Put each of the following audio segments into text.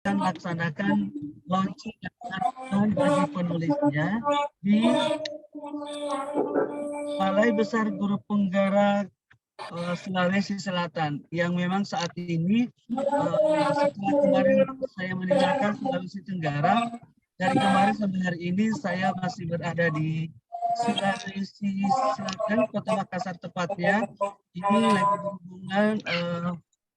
akan laksanakan launching bagi penulisnya di Balai Besar Guru Penggara Sulawesi Selatan, yang memang saat ini setelah kemarin saya meninggalkan Sulawesi Tenggara, dari kemarin sampai hari ini saya masih berada di Sulawesi Selatan, Kota Makassar tepatnya. Ini lagi berhubungan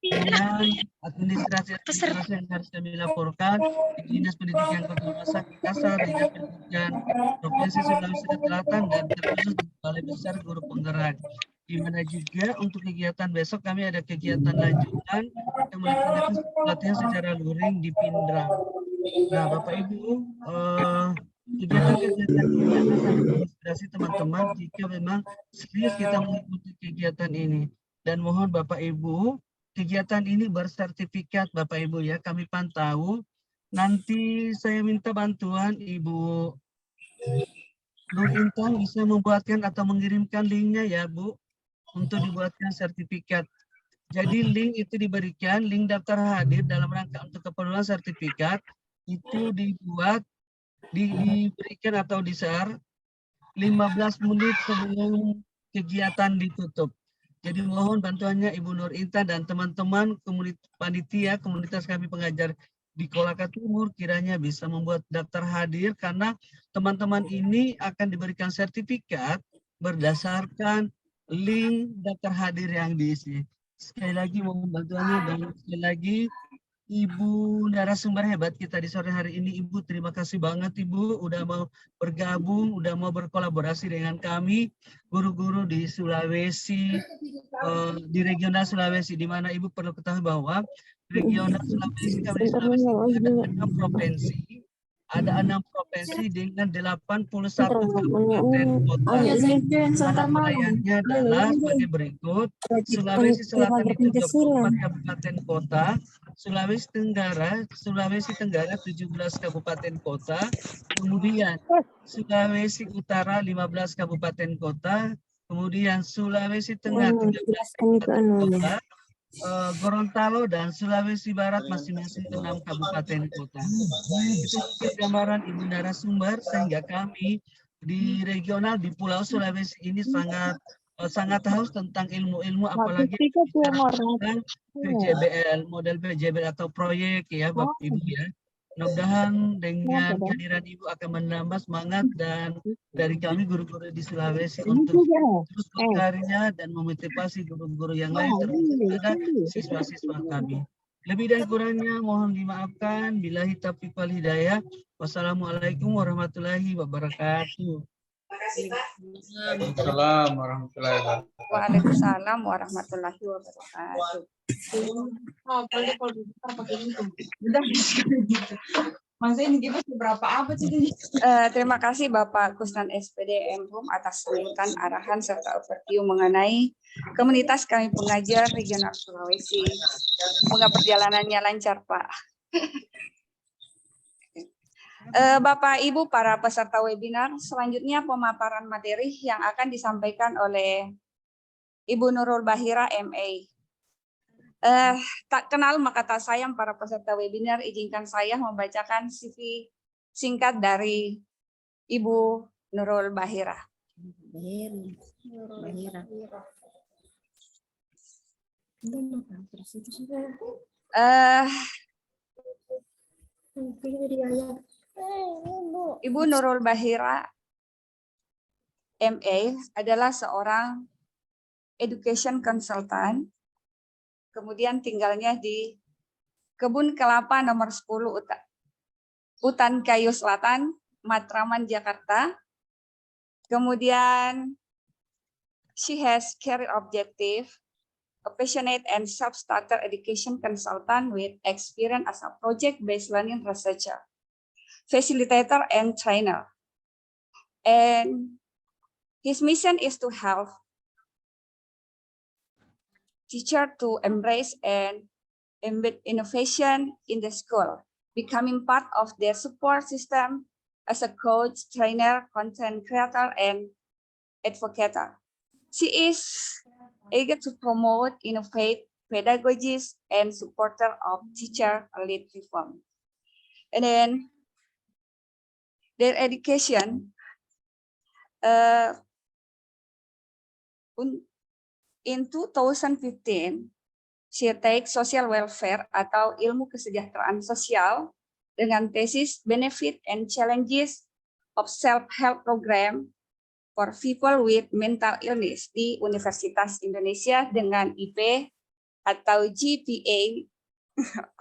dengan administrasi yang harus kami laporkan di Dinas Pendidikan Kota Makassar, Dinas Pendidikan Provinsi Sulawesi Selatan, dan terkhusus di Balai Besar Guru Penggerak. Di mana juga untuk kegiatan besok kami ada kegiatan lanjutan yang melaksanakan pelatihan secara luring di Pindrang. Nah, Bapak Ibu, kegiatan-kegiatan ini akan sangat menginspirasi teman-teman jika memang serius kita mengikuti kegiatan ini. Dan mohon Bapak Ibu, kegiatan ini bersertifikat Bapak Ibu ya, kami pantau. Nanti saya minta bantuan Ibu Nur Intan bisa membuatkan atau mengirimkan linknya ya Bu, untuk dibuatkan sertifikat. Jadi link itu diberikan, link daftar hadir dalam rangka untuk keperluan sertifikat, itu diberikan atau di-share 15 menit sebelum kegiatan ditutup. Jadi mohon bantuannya Ibu Nur Intan dan teman-teman panitia komunitas kami pengajar di Kolaka Timur kiranya bisa membuat daftar hadir, karena teman-teman ini akan diberikan sertifikat berdasarkan link daftar hadir yang diisi. Sekali lagi mohon bantuannya, dan sekali lagi Ibu narasumber hebat kita di sore hari ini, Ibu, terima kasih banget Ibu udah mau bergabung, udah mau berkolaborasi dengan kami guru-guru di Sulawesi, di regional Sulawesi, di mana Ibu perlu ketahui bahwa regional Sulawesi, kami di Sulawesi ada 6 provinsi. Ada 6 provinsi dengan 81 kabupaten kota. Mana pelayannya adalah sebagai berikut. Sulawesi Selatan itu 24 kabupaten kota, Sulawesi Tenggara 17 kabupaten kota, kemudian Sulawesi Utara 15 kabupaten kota, kemudian Sulawesi Tengah 13 kabupaten kota, Gorontalo dan Sulawesi Barat masing-masing 6 kabupaten kota. Itu mungkin gambaran Ibu narasumber, sehingga kami di regional di Pulau Sulawesi ini sangat haus tentang ilmu-ilmu, apalagi bicara tentang PJBL, model PJBL atau proyek ya Bapak Ibu ya. Mudah-mudahan dengan kehadiran Ibu akan menambah semangat dan dari kami guru-guru di Sulawesi untuk terus berkarya dan memotivasi guru-guru yang lain, termasuk ada siswa-siswa kami. Lebih dan kurangnya mohon dimaafkan. Billahi taufiq wal hidayah. Wassalamualaikum warahmatullahi wabarakatuh. Waalaikumsalam warahmatullahi wabarakatuh. Waalaikumsalam warahmatullahi wabarakatuh. Terima kasih Bapak Kusnan SPD M.Hum atas sambutan, arahan serta overview mengenai komunitas kami pengajar regional Sulawesi. Semoga perjalanannya lancar, Pak. Bapak Ibu para peserta webinar, selanjutnya pemaparan materi yang akan disampaikan oleh Ibu Nurul Bahira MA. Tak kenal maka tak sayang para peserta webinar, izinkan saya membacakan CV singkat dari Ibu Nurul Bahira. Ibu Nurul Bahira MA adalah seorang education consultant, kemudian tinggalnya di Kebun Kelapa nomor 10 Utan Kayu Selatan, Matraman, Jakarta. Kemudian she has career objective, a passionate and self-starter education consultant with experience as a project-based learning researcher, facilitator and trainer. And his mission is to help teachers to embrace and embed innovation in the school, becoming part of their support system as a coach, trainer, content creator, and advocate. She is eager to promote, innovate pedagogies, and supporter of teacher-led reform. And then their education in 2015, she take social welfare atau ilmu kesejahteraan sosial dengan tesis benefit and challenges of self-help program for people with mental illness di Universitas Indonesia dengan IP atau GPA.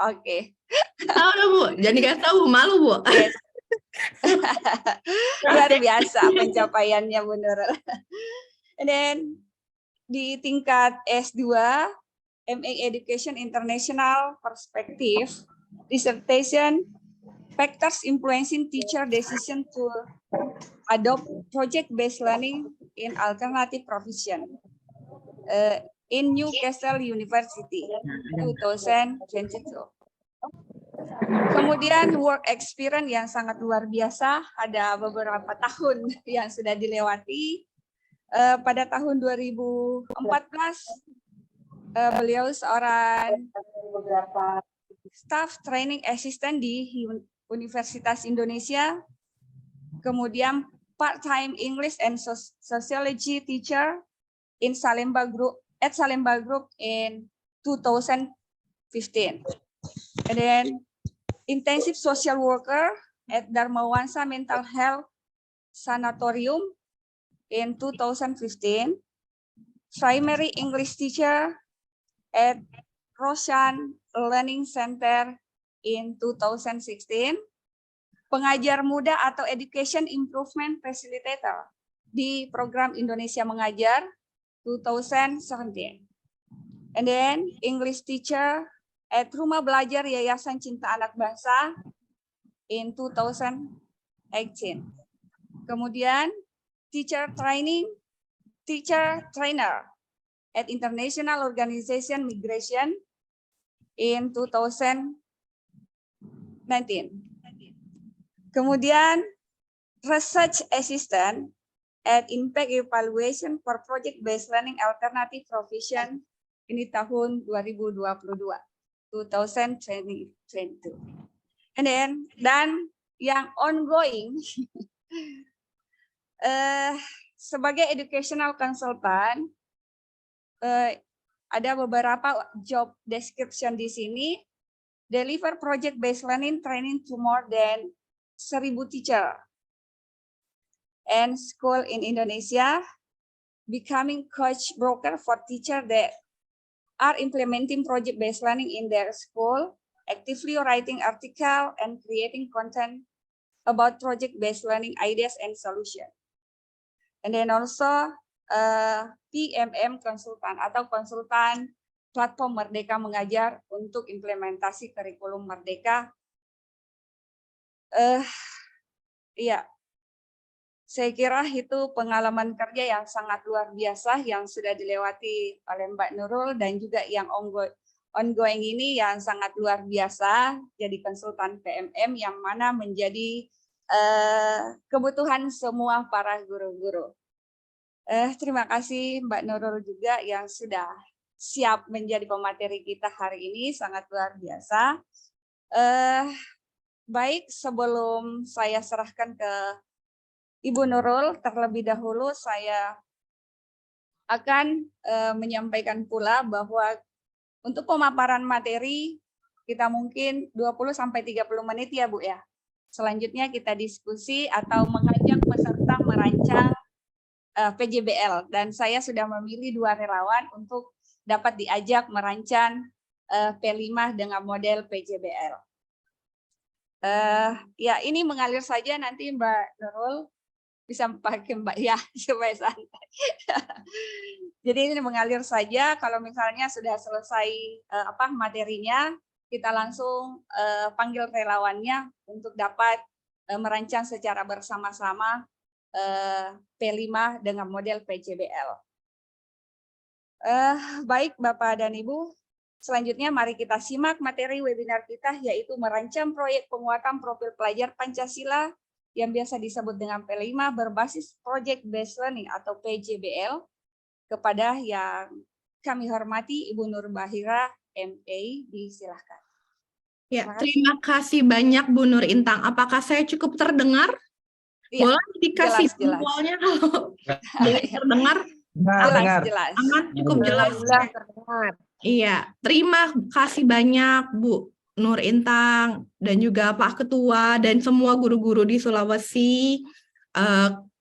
Oke. Tahu dong, Bu. Jangan dikasih tahu, malu, Bu. Yes. Luar biasa pencapaiannya Bu Nurul. And then di tingkat S2, MA Education International Perspective, dissertation, factors influencing teacher decision to adopt project-based learning in alternative provision in Newcastle University 2022. Kemudian work experience yang sangat luar biasa, ada beberapa tahun yang sudah dilewati. Pada tahun 2014, beliau seorang staff training assistant di Universitas Indonesia, kemudian part-time English and Sociology teacher in Salemba Group in 2015, and then intensive social worker at Dharmawansa Mental Health Sanatorium in 2015, primary English teacher at Roshan Learning Center in 2016, pengajar muda atau Education Improvement Facilitator di program Indonesia Mengajar 2017. And then English teacher at Rumah Belajar Yayasan Cinta Anak Bangsa in 2018. Kemudian teacher trainer at International Organization Migration in 2019. Kemudian research assistant at Impact Evaluation for Project-Based Learning Alternative Provision ini tahun 2022, 2022. And then yang ongoing sebagai educational consultant, ada beberapa job description di sini. Deliver project-based learning training to more than 1,000 teacher and school in Indonesia, becoming coach broker for teacher that are implementing project-based learning in their school, actively writing article and creating content about project-based learning ideas and solution. And then also PMM konsultan atau konsultan platform Merdeka Mengajar untuk implementasi kurikulum Merdeka. Iya, saya kira itu pengalaman kerja yang sangat luar biasa yang sudah dilewati oleh Mbak Nurul dan juga yang ongoing ini yang sangat luar biasa jadi konsultan PMM yang mana menjadi kebutuhan semua para guru-guru. Terima kasih Mbak Nurul juga yang sudah siap menjadi pemateri kita hari ini, sangat luar biasa. Baik, sebelum saya serahkan ke Ibu Nurul, terlebih dahulu saya akan menyampaikan pula bahwa untuk pemaparan materi kita mungkin 20-30 menit ya Bu ya. Selanjutnya kita diskusi atau mengajak peserta merancang PJBL dan saya sudah memilih 2 relawan untuk dapat diajak merancang P5 dengan model PJBL. Ya ini mengalir saja, nanti Mbak Nurul bisa pakai Mbak ya supaya santai. Jadi ini mengalir saja. Kalau misalnya sudah selesai materinya, kita langsung panggil relawannya untuk dapat merancang secara bersama-sama P5 dengan model PJBL. Baik Bapak dan Ibu, selanjutnya mari kita simak materi webinar kita, yaitu merancang proyek penguatan profil pelajar Pancasila yang biasa disebut dengan P5 berbasis Project Based Learning atau PJBL, kepada yang kami hormati Ibu Nur Bahira, MA, disilahkan. Ya, Terima kasih. terima kasih banyak Bu Nur Intang. Apakah saya cukup terdengar? Iya, Boleh dikasih jelas, jelas. jempolnya kalau terdengar? Dengar, Jelas, dengar. jelas. Aman, cukup jelas. Iya, terima kasih banyak Bu Nur Intang dan juga Pak Ketua dan semua guru-guru di Sulawesi.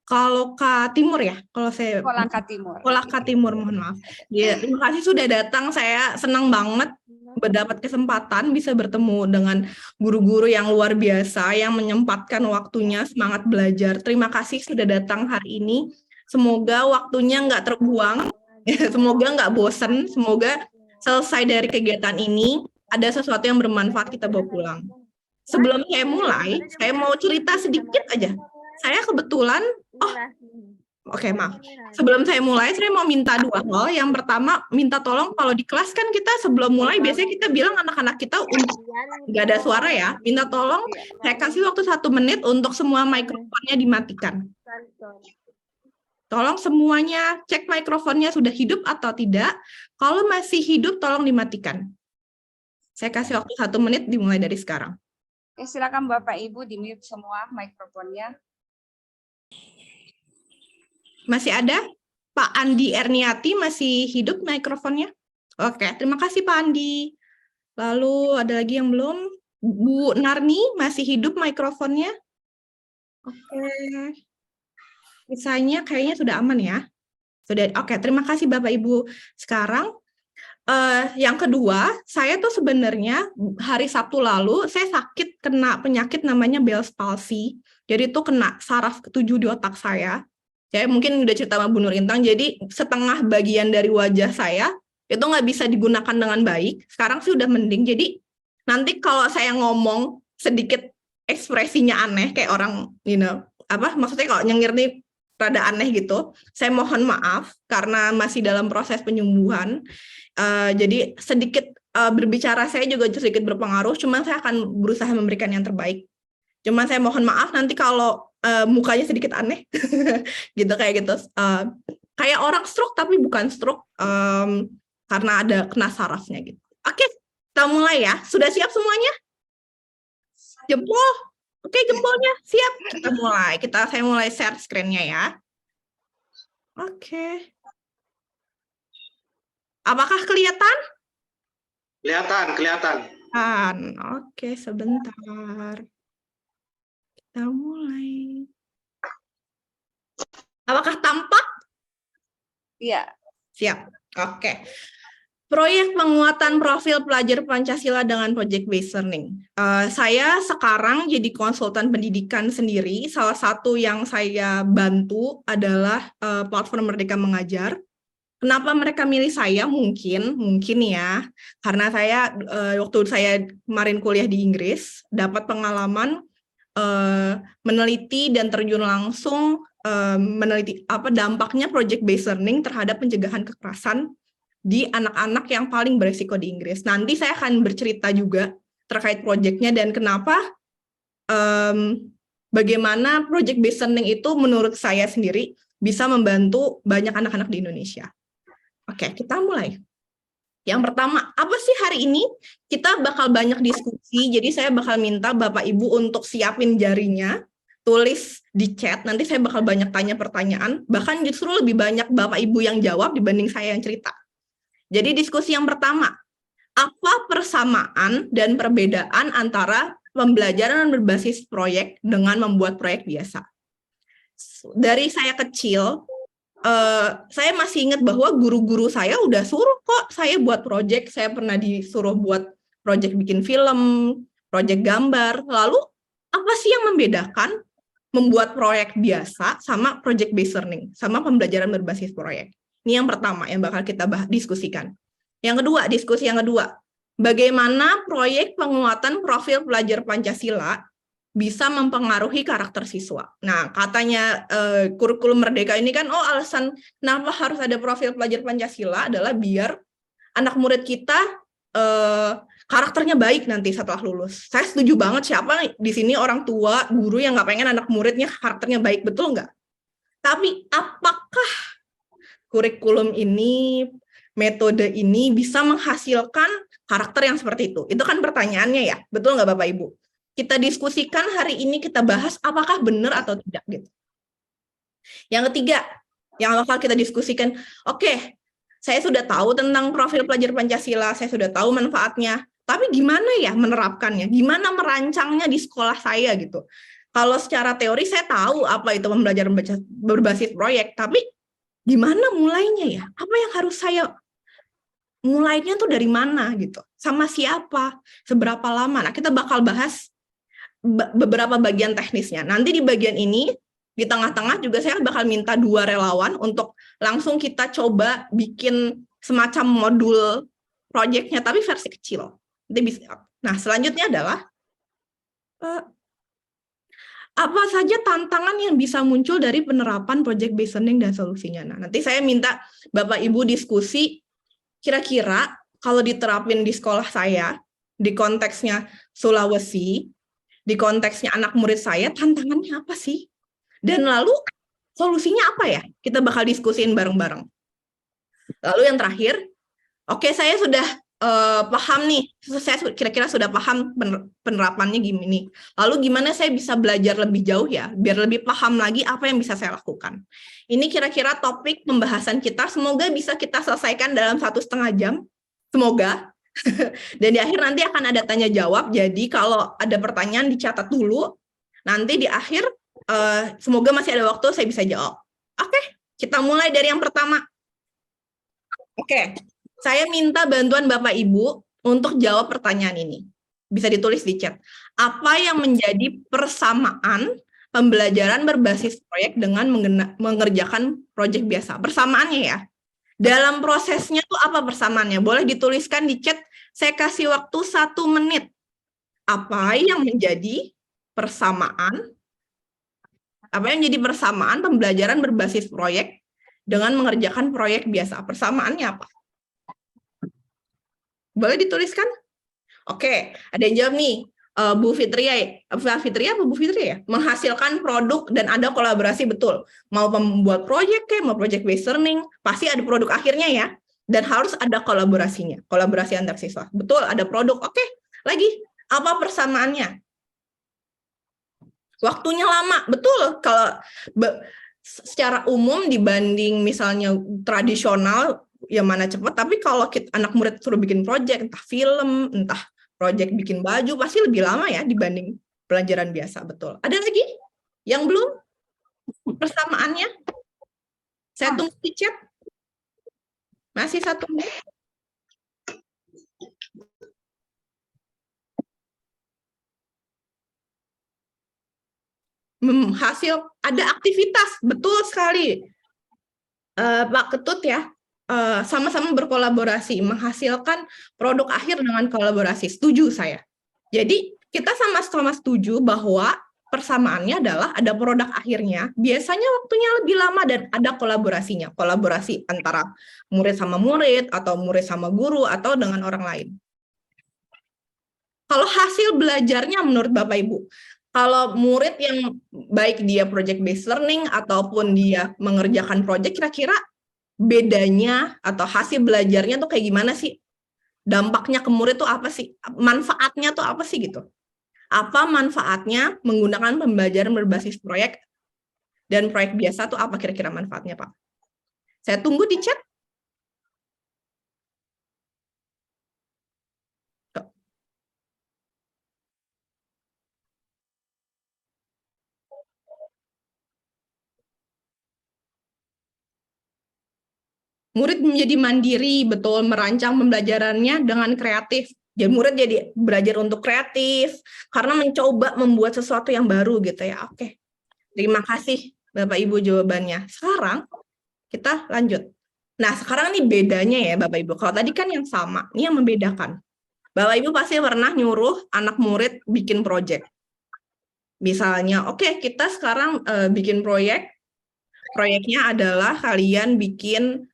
Kolaka Timur ya, kalau saya Kolaka Timur. Kolaka Timur, mohon maaf. Ya, terima kasih sudah datang. Saya senang banget mendapat kesempatan bisa bertemu dengan guru-guru yang luar biasa yang menyempatkan waktunya semangat belajar. Terima kasih sudah datang hari ini. Semoga waktunya nggak terbuang, semoga nggak bosen, semoga selesai dari kegiatan ini ada sesuatu yang bermanfaat kita bawa pulang. Sebelum saya mulai, saya mau cerita sedikit aja. Saya kebetulan, maaf. Sebelum saya mulai, saya mau minta 2 hal. Yang pertama, minta tolong kalau di kelas kan kita sebelum mulai biasanya kita bilang anak-anak kita untuk nggak ada suara ya. Minta tolong saya kasih waktu 1 menit untuk semua mikrofonnya dimatikan. Tolong semuanya cek mikrofonnya sudah hidup atau tidak. Kalau masih hidup, tolong dimatikan. Saya kasih waktu 1 menit dimulai dari sekarang. Oke, silakan Bapak Ibu di-mute semua mikrofonnya. Masih ada? Pak Andi Erniati masih hidup mikrofonnya? Oke, terima kasih Pak Andi. Lalu ada lagi yang belum? Bu Narni masih hidup mikrofonnya? Oke. Misalnya kayaknya sudah aman ya. Sudah. Oke, terima kasih Bapak Ibu. Sekarang yang kedua, saya tuh sebenarnya hari Sabtu lalu saya sakit kena penyakit namanya Bell's palsy. Jadi itu kena saraf ke-7 di otak saya. Saya mungkin udah cerita sama Bu Nur Intang, jadi setengah bagian dari wajah saya itu nggak bisa digunakan dengan baik. Sekarang sih udah mending, jadi nanti kalau saya ngomong sedikit ekspresinya aneh, kayak orang, maksudnya kalau nyengir nih rada aneh gitu, saya mohon maaf, karena masih dalam proses penyembuhan. Jadi sedikit berbicara saya juga sedikit berpengaruh, cuman saya akan berusaha memberikan yang terbaik. Cuman saya mohon maaf nanti kalau mukanya sedikit aneh, gitu kayak gitu. Kayak orang stroke tapi bukan stroke karena ada kena sarafnya gitu. Oke, kita mulai ya. Sudah siap semuanya? Jempol? Oke, jempolnya siap. Kita mulai. Saya mulai share screen-nya ya. Oke. Apakah kelihatan? Kelihatan. Oke, sebentar. Kita mulai. Apakah tampak? Iya. Siap. Oke. Proyek penguatan profil pelajar Pancasila dengan Project Based Learning. Saya sekarang jadi konsultan pendidikan sendiri. Salah satu yang saya bantu adalah platform Merdeka Mengajar. Kenapa mereka milih saya? Mungkin ya, karena saya waktu saya kemarin kuliah di Inggris, dapat pengalaman meneliti dan terjun langsung meneliti dampaknya project based learning terhadap pencegahan kekerasan di anak-anak yang paling beresiko di Inggris. Nanti saya akan bercerita juga terkait proyeknya dan kenapa bagaimana project based learning itu menurut saya sendiri bisa membantu banyak anak-anak di Indonesia. Oke, kita mulai. Yang pertama, apa sih hari ini? Kita bakal banyak diskusi, jadi saya bakal minta Bapak Ibu untuk siapin jarinya, tulis di chat, nanti saya bakal banyak tanya pertanyaan, bahkan justru lebih banyak Bapak Ibu yang jawab dibanding saya yang cerita. Jadi diskusi yang pertama, apa persamaan dan perbedaan antara pembelajaran berbasis proyek dengan membuat proyek biasa? Dari saya kecil, saya masih ingat bahwa guru-guru saya udah suruh kok saya buat project. Saya pernah disuruh buat project bikin film, project gambar. Lalu apa sih yang membedakan membuat proyek biasa sama project based learning, sama pembelajaran berbasis proyek? Ini yang pertama yang bakal kita diskusikan. Yang kedua, diskusi yang kedua, bagaimana proyek penguatan profil pelajar Pancasila bisa mempengaruhi karakter siswa. Nah, katanya kurikulum Merdeka ini kan, alasan kenapa harus ada profil pelajar Pancasila adalah biar anak murid kita karakternya baik nanti setelah lulus. Saya setuju banget, siapa di sini orang tua, guru yang nggak pengen anak muridnya karakternya baik, betul nggak? Tapi apakah kurikulum ini metode ini bisa menghasilkan karakter yang seperti itu? Itu kan pertanyaannya ya, betul nggak Bapak Ibu? Kita diskusikan hari ini, kita bahas apakah benar atau tidak gitu. Yang ketiga, yang bakal kita diskusikan, oke, saya sudah tahu tentang profil pelajar Pancasila, saya sudah tahu manfaatnya, tapi gimana ya menerapkannya? Gimana merancangnya di sekolah saya gitu? Kalau secara teori saya tahu apa itu pembelajaran berbasis proyek, tapi gimana mulainya ya? Apa yang harus saya mulainya tuh dari mana gitu? Sama siapa? Seberapa lama? Nah, kita bakal bahas beberapa bagian teknisnya. Nanti di bagian ini, di tengah-tengah juga saya bakal minta 2 relawan untuk langsung kita coba bikin semacam modul proyeknya, tapi versi kecil. Nah, selanjutnya adalah apa saja tantangan yang bisa muncul dari penerapan project based learning dan solusinya. Nah, nanti saya minta Bapak Ibu diskusi kira-kira kalau diterapin di sekolah saya, di konteksnya Sulawesi, di konteksnya anak murid saya, tantangannya apa sih? Dan lalu solusinya apa ya? Kita bakal diskusiin bareng-bareng. Lalu yang terakhir, oke, saya sudah paham nih, saya kira-kira sudah paham penerapannya gini. Lalu gimana saya bisa belajar lebih jauh ya, biar lebih paham lagi apa yang bisa saya lakukan. Ini kira-kira topik pembahasan kita, semoga bisa kita selesaikan dalam 1,5 jam, semoga. Dan di akhir nanti akan ada tanya jawab, jadi kalau ada pertanyaan dicatat dulu, nanti di akhir semoga masih ada waktu saya bisa jawab. Oke, kita mulai dari yang pertama. Oke. Saya minta bantuan Bapak Ibu untuk jawab pertanyaan ini. Bisa ditulis di chat. Apa yang menjadi persamaan pembelajaran berbasis proyek dengan mengerjakan proyek biasa? Persamaannya ya. Dalam prosesnya tuh apa persamaannya? Boleh dituliskan di chat. Saya kasih waktu 1 menit. Apa yang menjadi persamaan? Apa yang menjadi persamaan pembelajaran berbasis proyek dengan mengerjakan proyek biasa? Persamaannya apa? Boleh dituliskan? Oke, ada yang jawab nih, Bu Fitria apa Bu Fitria ya? Menghasilkan produk dan ada kolaborasi, betul. Mau membuat proyek kayak, mau project based learning, pasti ada produk akhirnya ya. Dan harus ada kolaborasinya, kolaborasi antar siswa. Betul, ada produk. Oke, lagi, apa persamaannya? Waktunya lama, betul. Kalau secara umum dibanding misalnya tradisional, yang mana cepat, tapi kalau anak murid suruh bikin project, entah film, entah project bikin baju, pasti lebih lama ya dibanding pelajaran biasa, betul. Ada lagi yang belum persamaannya? Saya tunggu di chat. Masih 1 menit. Hasil, ada aktivitas, betul sekali. Pak Ketut ya, sama-sama berkolaborasi, menghasilkan produk akhir dengan kolaborasi. Setuju saya. Jadi, kita sama-sama setuju bahwa persamaannya adalah ada produk akhirnya, biasanya waktunya lebih lama dan ada kolaborasinya. Kolaborasi antara murid sama murid, atau murid sama guru, atau dengan orang lain. Kalau hasil belajarnya menurut Bapak Ibu, kalau murid yang baik dia project based learning, ataupun dia mengerjakan project, kira-kira bedanya atau hasil belajarnya tuh kayak gimana sih? Dampaknya ke murid tuh apa sih? Manfaatnya tuh apa sih gitu? Apa manfaatnya menggunakan pembelajaran berbasis proyek dan proyek biasa tuh apa kira-kira manfaatnya, Pak? Saya tunggu di chat. Murid menjadi mandiri, betul, merancang pembelajarannya dengan kreatif. Jadi murid jadi belajar untuk kreatif, karena mencoba membuat sesuatu yang baru gitu ya. Oke, terima kasih Bapak Ibu jawabannya. Sekarang kita lanjut. Nah, sekarang nih bedanya ya Bapak Ibu. Kalau tadi kan yang sama, ini yang membedakan. Bapak Ibu pasti pernah nyuruh anak murid bikin proyek. Misalnya, oke, kita sekarang bikin proyek. Proyeknya adalah kalian bikin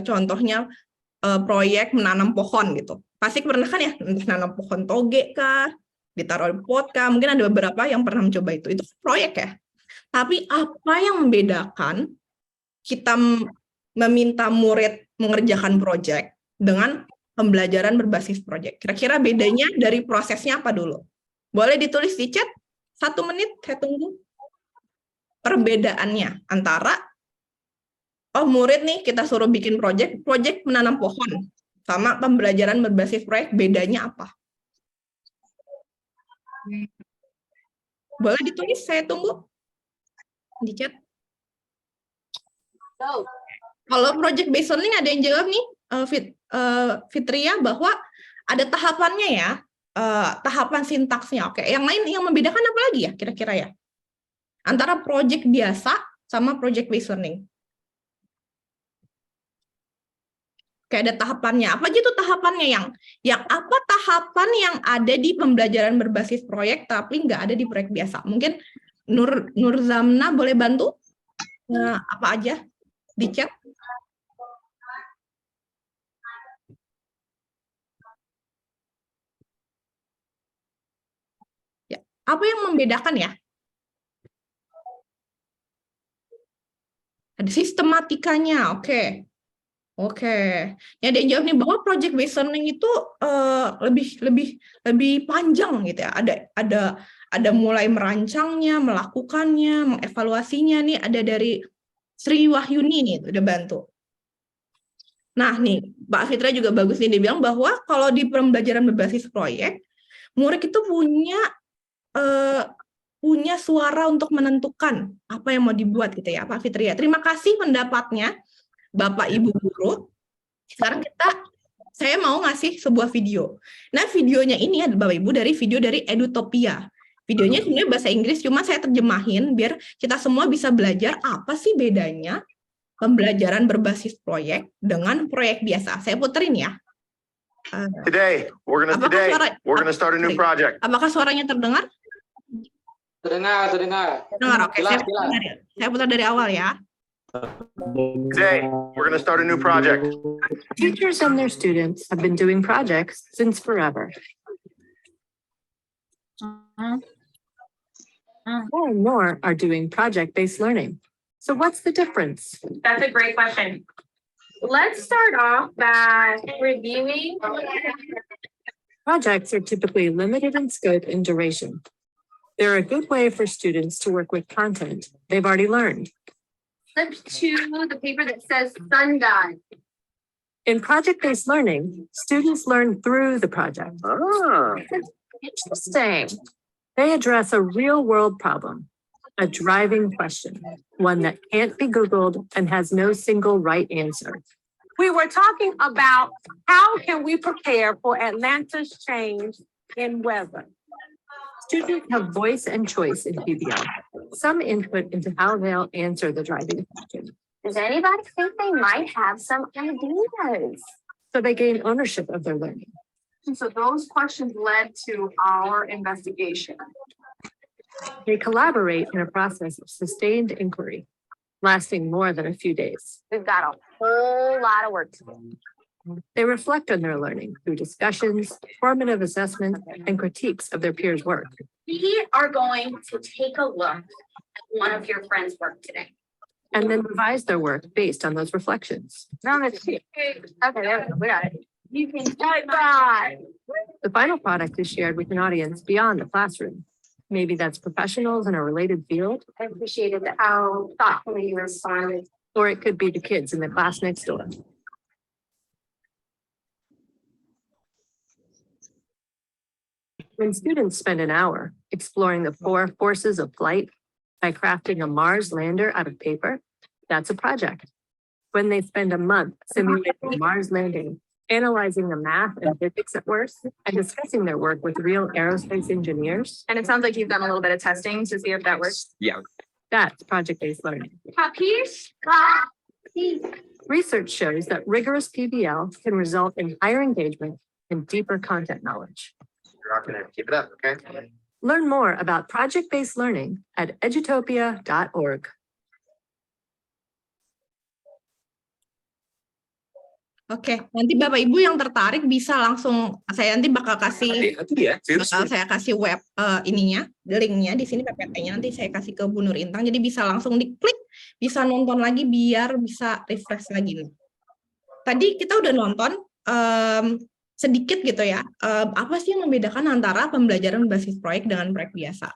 contohnya proyek menanam pohon gitu. Pasti pernah kan ya, menanam pohon toge kah, ditaruh di pot kah, mungkin ada beberapa yang pernah mencoba itu proyek ya. Tapi apa yang membedakan kita meminta murid mengerjakan proyek dengan pembelajaran berbasis proyek? Kira-kira bedanya dari prosesnya apa dulu? Boleh ditulis di chat? 1 menit, saya tunggu. Perbedaannya antara, murid nih kita suruh bikin proyek menanam pohon, sama pembelajaran berbasis proyek, bedanya apa? Boleh ditulis, saya tunggu di chat. Kalau project based learning ada yang jawab nih, Fitria, bahwa ada tahapannya ya, tahapan sintaksnya. Oke, yang lain yang membedakan apa lagi ya kira-kira ya? Antara project biasa sama project based learning. Oke, ada tahapannya. Apa aja tuh tahapannya yang apa tahapan yang ada di pembelajaran berbasis proyek tapi nggak ada di proyek biasa? Mungkin Nur Zamna boleh bantu? Apa aja di chat? Ya, apa yang membedakan ya? Ada sistematikanya, oke. Ya, ada yang jawab nih bahwa project based learning itu lebih panjang gitu ya. Ada mulai merancangnya, melakukannya, mengevaluasinya nih. Ada dari Sri Wahyuni nih, udah bantu. Nah nih, Mbak Fitra juga bagus nih, dia bilang bahwa kalau di pembelajaran berbasis proyek, murid itu punya suara untuk menentukan apa yang mau dibuat gitu ya, Pak Fitria. Terima kasih pendapatnya, Bapak Ibu Guru. Sekarang saya mau ngasih sebuah video. Nah, videonya ini adalah Bapak Ibu dari video dari Edutopia. Videonya sebenarnya bahasa Inggris, cuma saya terjemahin biar kita semua bisa belajar apa sih bedanya pembelajaran berbasis proyek dengan proyek biasa. Saya puterin ya. Today, we're gonna start a new project. Apakah suaranya terdengar? Terdengar. Oke. Saya putar dari awal ya. Today, we're gonna start a new project. Teachers and their students have been doing projects since forever. More and more are doing project-based learning. So what's the difference? That's a great question. Let's start off by reviewing. Projects are typically limited in scope and duration. They're a good way for students to work with content they've already learned. Flip to the paper that says Sun God. In project-based learning, students learn through the project. Interesting. They address a real-world problem, a driving question, one that can't be Googled and has no single right answer. We were talking about how can we prepare for Atlanta's change in weather. Students have voice and choice in PBL, some input into how they'll answer the driving question. Does anybody think they might have some ideas? So they gain ownership of their learning. And so those questions led to our investigation. They collaborate in a process of sustained inquiry, lasting more than a few days. We've got a whole lot of work to do. They reflect on their learning through discussions, formative assessment, and critiques of their peers' work. We are going to take a look at one of your friends' work today. And then revise their work based on those reflections. No, that's okay. There we go. We got it. You can type that. The final product is shared with an audience beyond the classroom. Maybe that's professionals in a related field, I appreciated how thoughtfully you responded. or it could be the kids in the class next door. When students spend an hour exploring the 4 forces of flight by crafting a Mars lander out of paper, that's a project. When they spend a month simulating a Mars landing, analyzing the math and physics at work, and discussing their work with real aerospace engineers, And it sounds like you've done a little bit of testing to see if that works. that's project-based learning. Capiche? Research shows that rigorous PBL can result in higher engagement and deeper content knowledge. You're not gonna keep it up, okay? Learn more about project-based learning at edutopia.org. Oke, nanti Bapak Ibu yang tertarik bisa langsung saya nanti bakal kasih saya kasih web ininya, linknya di sini PPT-nya nanti saya kasih ke Bu Nur Intang, jadi bisa langsung diklik, bisa nonton lagi biar bisa refresh lagi nih. Tadi kita udah nonton sedikit gitu ya, apa sih yang membedakan antara pembelajaran berbasis proyek dengan proyek biasa.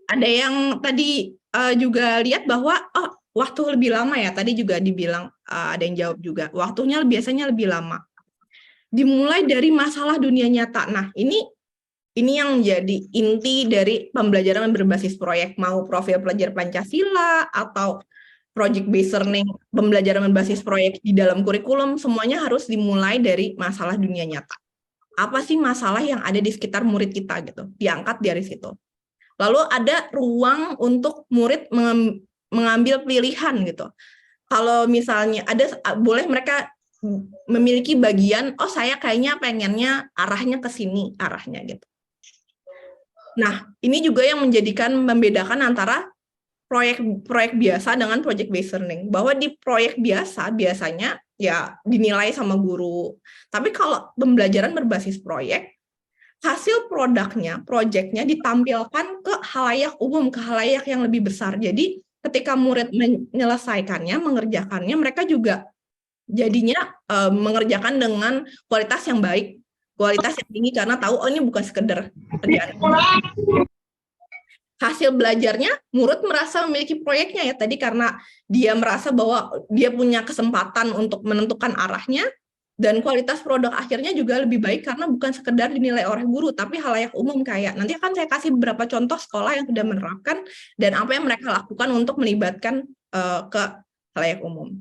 Ada yang tadi juga lihat bahwa waktu lebih lama ya, tadi juga dibilang ada yang jawab juga, waktunya biasanya lebih lama. Dimulai dari masalah dunia nyata. Nah, ini yang menjadi inti dari pembelajaran berbasis proyek, mau profil pelajar Pancasila atau project based learning, pembelajaran berbasis proyek di dalam kurikulum, semuanya harus dimulai dari masalah dunia nyata. Apa sih masalah yang ada di sekitar murid kita gitu, diangkat dari situ. Lalu ada ruang untuk murid mengambil pilihan gitu. Kalau misalnya boleh mereka memiliki bagian, saya kayaknya pengennya arahnya ke sini, arahnya gitu. Nah, ini juga yang membedakan antara proyek biasa dengan project based learning. Bahwa di proyek biasa biasanya ya dinilai sama guru. Tapi kalau pembelajaran berbasis proyek, hasil produknya, proyeknya ditampilkan ke khalayak umum, ke khalayak yang lebih besar. Jadi ketika murid menyelesaikannya, mengerjakannya, mereka juga jadinya mengerjakan dengan kualitas yang baik, kualitas yang tinggi karena tahu ini bukan sekedar kerjaan. Hasil belajarnya, murid merasa memiliki proyeknya ya tadi karena dia merasa bahwa dia punya kesempatan untuk menentukan arahnya. Dan kualitas produk akhirnya juga lebih baik karena bukan sekedar dinilai oleh guru, tapi khalayak umum kayak. Nanti akan saya kasih beberapa contoh sekolah yang sudah menerapkan dan apa yang mereka lakukan untuk melibatkan ke khalayak umum.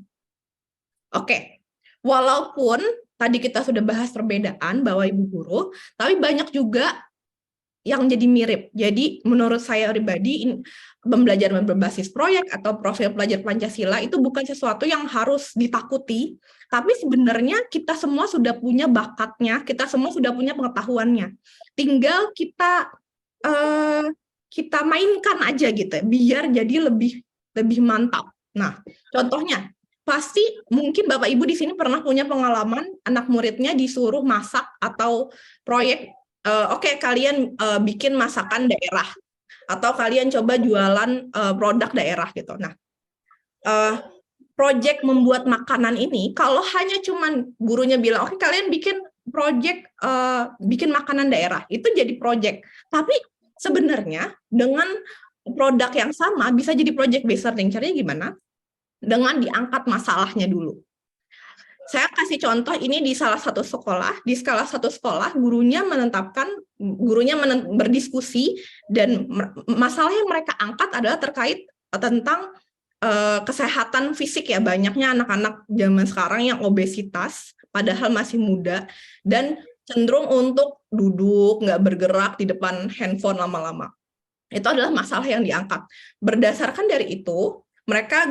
Oke, walaupun tadi kita sudah bahas perbedaan bahwa Ibu Guru, tapi banyak juga yang jadi mirip. Jadi menurut saya pribadi, pembelajaran berbasis proyek atau profil pelajar Pancasila itu bukan sesuatu yang harus ditakuti, tapi sebenarnya kita semua sudah punya bakatnya, kita semua sudah punya pengetahuannya. Tinggal kita mainkan aja gitu, biar jadi lebih mantap. Nah, contohnya, pasti mungkin Bapak Ibu di sini pernah punya pengalaman anak muridnya disuruh masak atau proyek. Oke, kalian bikin masakan daerah atau kalian coba jualan produk daerah gitu. Nah, proyek membuat makanan ini kalau hanya cuman gurunya bilang oke kalian bikin proyek bikin makanan daerah, itu jadi proyek. Tapi sebenarnya dengan produk yang sama bisa jadi project based learning. Caranya gimana? Dengan diangkat masalahnya dulu. Saya kasih contoh ini di salah satu sekolah. Di salah satu sekolah, gurunya berdiskusi dan masalah yang mereka angkat adalah terkait tentang kesehatan fisik ya. Banyaknya anak-anak zaman sekarang yang obesitas, padahal masih muda, dan cenderung untuk duduk, nggak bergerak di depan handphone lama-lama. Itu adalah masalah yang diangkat. Berdasarkan dari itu,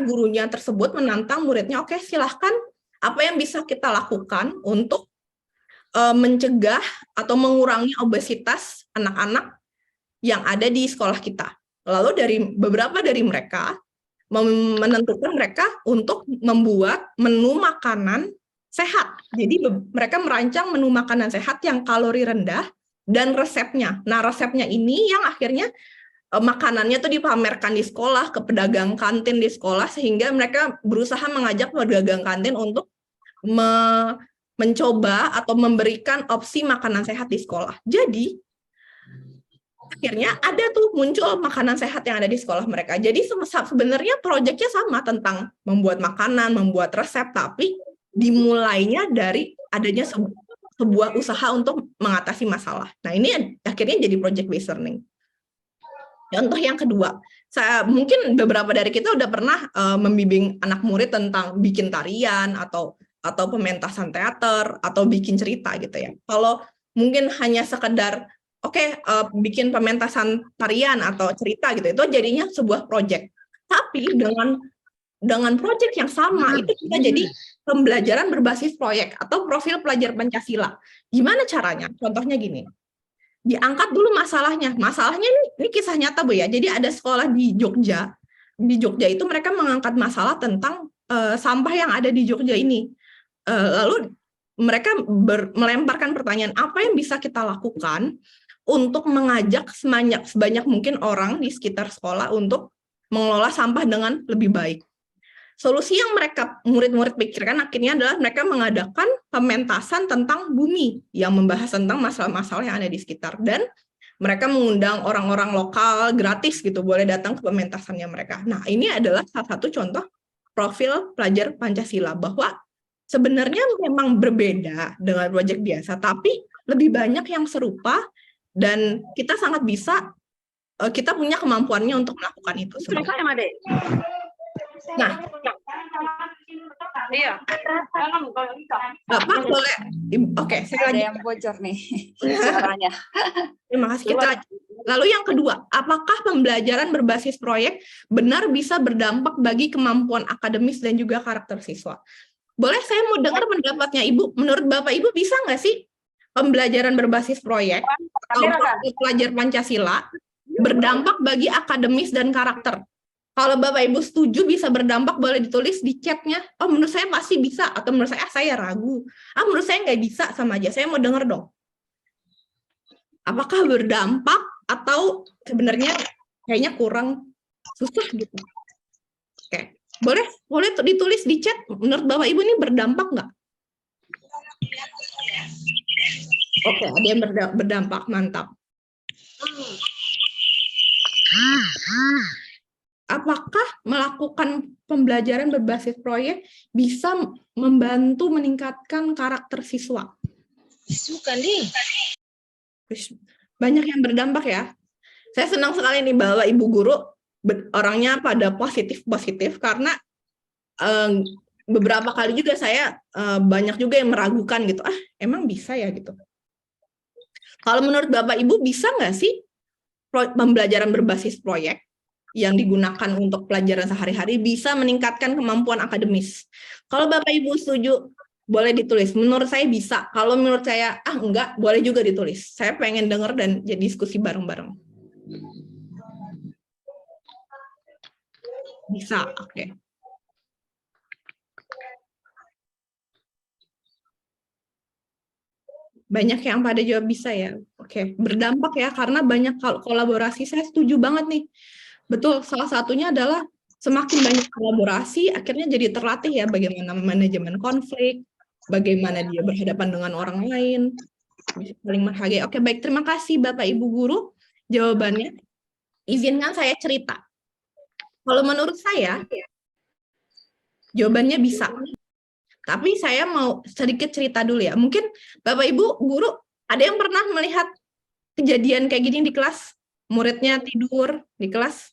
gurunya tersebut menantang muridnya, oke silahkan apa yang bisa kita lakukan untuk mencegah atau mengurangi obesitas anak-anak yang ada di sekolah kita. Lalu beberapa dari mereka menentukan mereka untuk membuat menu makanan sehat. Jadi mereka merancang menu makanan sehat yang kalori rendah dan resepnya. Nah, resepnya ini yang akhirnya makanannya tuh dipamerkan di sekolah ke pedagang kantin di sekolah, sehingga mereka berusaha mengajak pedagang kantin untuk mencoba atau memberikan opsi makanan sehat di sekolah. Jadi akhirnya ada tuh muncul makanan sehat yang ada di sekolah mereka. Jadi sebenarnya proyeknya sama tentang membuat makanan, membuat resep, tapi dimulainya dari adanya sebuah usaha untuk mengatasi masalah. Nah, ini akhirnya jadi project based learning. Contoh yang kedua, mungkin beberapa dari kita udah pernah membimbing anak murid tentang bikin tarian atau pementasan teater atau bikin cerita gitu ya. Kalau mungkin hanya sekedar bikin pementasan tarian atau cerita gitu, itu jadinya sebuah proyek. Tapi dengan proyek yang sama itu kita jadi pembelajaran berbasis proyek atau profil pelajar Pancasila. Gimana caranya? Contohnya gini. Diangkat dulu masalahnya. Masalahnya ini kisah nyata Bu ya. Jadi ada sekolah di Jogja. Di Jogja itu mereka mengangkat masalah tentang sampah yang ada di Jogja ini. Lalu mereka melemparkan pertanyaan apa yang bisa kita lakukan untuk mengajak sebanyak mungkin orang di sekitar sekolah untuk mengelola sampah dengan lebih baik. Solusi yang mereka murid-murid pikirkan akhirnya adalah mereka mengadakan pementasan tentang bumi yang membahas tentang masalah-masalah yang ada di sekitar, dan mereka mengundang orang-orang lokal gratis gitu, boleh datang ke pementasannya mereka. Nah, ini adalah salah satu contoh profil pelajar Pancasila, bahwa sebenarnya memang berbeda dengan proyek biasa, tapi lebih banyak yang serupa, dan kita sangat bisa, kita punya kemampuannya untuk melakukan itu. Nah, Iya. Bapak boleh, oke, saya Ada lanjut. yang bocor nih suaranya. Terima kasih. Lalu yang kedua, apakah pembelajaran berbasis proyek benar bisa berdampak bagi kemampuan akademis dan juga karakter siswa? Boleh saya mau dengar pendapatnya Ibu. Menurut Bapak Ibu bisa nggak sih pembelajaran berbasis proyek atau pelajar Pancasila berdampak bagi akademis dan karakter? Kalau Bapak Ibu setuju bisa berdampak, boleh ditulis di chatnya. Oh, menurut saya pasti bisa, atau menurut saya ragu. Menurut saya nggak bisa, sama aja. Saya mau dengar dong. Apakah berdampak atau sebenarnya kayaknya kurang susah gitu? Oke, boleh ditulis di chat. Menurut Bapak Ibu ini berdampak nggak? Oke, ada yang berdampak, mantap. Apakah melakukan pembelajaran berbasis proyek bisa membantu meningkatkan karakter siswa? Bukan nih. Banyak yang berdampak ya. Saya senang sekali nih bahwa Ibu Guru orangnya pada positif karena beberapa kali juga saya banyak juga yang meragukan gitu. Emang bisa ya gitu. Kalau menurut Bapak Ibu bisa nggak sih pembelajaran berbasis proyek yang digunakan untuk pelajaran sehari-hari bisa meningkatkan kemampuan akademis? Kalau Bapak Ibu setuju, boleh ditulis. Menurut saya bisa. Kalau menurut saya, enggak, boleh juga ditulis. Saya pengen dengar dan jadi diskusi bareng-bareng. Bisa, oke. Banyak yang pada jawab bisa ya. Oke, berdampak ya, karena banyak kolaborasi. Saya setuju banget nih. Betul, salah satunya adalah semakin banyak kolaborasi, akhirnya jadi terlatih ya bagaimana manajemen konflik, bagaimana dia berhadapan dengan orang lain, bisa saling menghargai. Oke, baik, terima kasih Bapak Ibu Guru jawabannya. Izinkan saya cerita. Kalau menurut saya, jawabannya bisa. Tapi saya mau sedikit cerita dulu ya. Mungkin Bapak Ibu Guru, ada yang pernah melihat kejadian kayak gini di kelas? Muridnya tidur di kelas?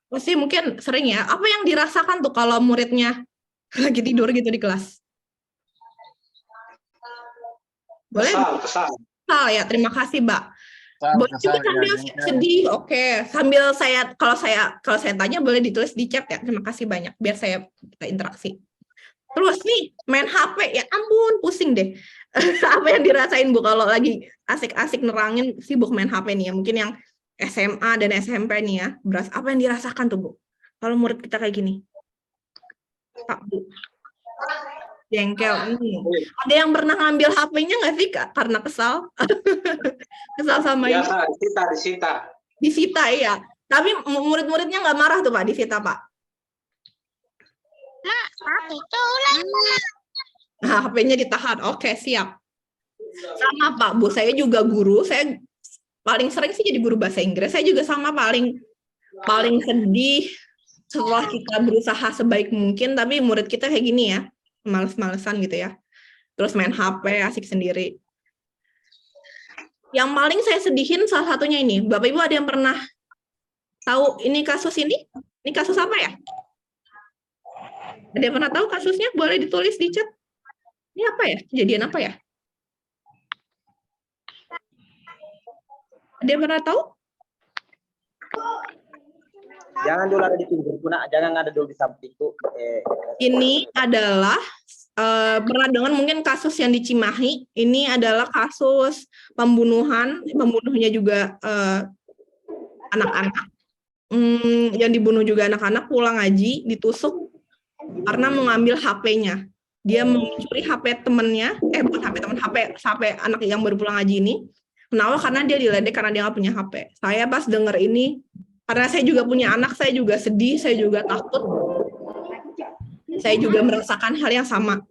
Pasti mungkin sering ya. Apa yang dirasakan tuh kalau muridnya lagi tidur gitu di kelas? Boleh? Kesal. Kesal ya, terima kasih, Mbak. Boleh juga sambil sedih, oke. Sambil kalau saya tanya boleh ditulis di chat ya. Terima kasih banyak, biar kita interaksi. Terus nih, main HP, ya ampun, pusing deh. Apa yang dirasain Bu kalau lagi asik-asik nerangin sibuk main HP nih ya? Mungkin yang SMA dan SMP nih ya, apa yang dirasakan tuh Bu? Kalau murid kita kayak gini. Pak Bu. Jengkel. Ada yang pernah ngambil HP-nya nggak sih Kak? Karena kesal? Kesal sama ini? Disita. Disita, iya. Tapi murid-muridnya nggak marah tuh Pak, disita Pak? Nah, HP-nya ditahan. Oke, siap. Sama Pak Bu, saya juga guru, saya paling sering sih jadi guru bahasa Inggris. Saya juga sama paling sedih setelah kita berusaha sebaik mungkin, tapi murid kita kayak gini ya, males-malesan gitu ya. Terus main HP, asik sendiri. Yang paling saya sedihin salah satunya ini. Bapak Ibu ada yang pernah tahu ini kasus ini? Ini kasus apa ya? Ada yang pernah tahu kasusnya? Boleh ditulis di chat. Ini apa ya? Kejadian apa ya? Ada yang pernah tahu? Jangan dulu ada di pinggir, jangan ada dulu di samping itu. Ini adalah pernah dengar mungkin kasus yang di Cimahi. Ini adalah kasus pembunuhan, pembunuhnya juga anak-anak. Yang dibunuh juga anak-anak, pulang ngaji, ditusuk karena mengambil HP-nya. dia mencuri HP temennya, bukan HP teman, HP anak yang baru pulang ngaji ini. Kenapa? Karena dia diledek karena dia nggak punya HP. Saya pas denger ini, karena saya juga punya anak, saya juga sedih, saya juga takut. Saya juga merasakan hal yang sama.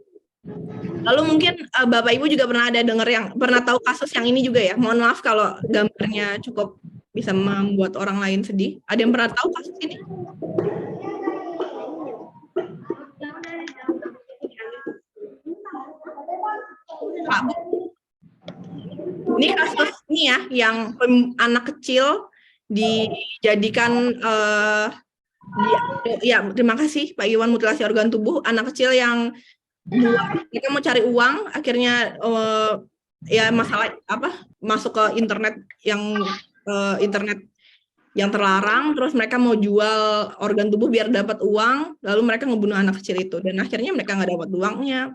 Lalu mungkin Bapak Ibu juga pernah ada dengar pernah tahu kasus yang ini juga ya. Mohon maaf kalau gambarnya cukup bisa membuat orang lain sedih. Ada yang pernah tahu kasus ini? Pak Bu. Ini kasus ini ya, yang anak kecil dijadikan terima kasih Pak Iwan, mutilasi organ tubuh anak kecil yang mereka mau cari uang, akhirnya ya masalah masuk ke internet yang terlarang, terus mereka mau jual organ tubuh biar dapat uang, lalu mereka ngebunuh anak kecil itu, dan akhirnya mereka nggak dapat uangnya,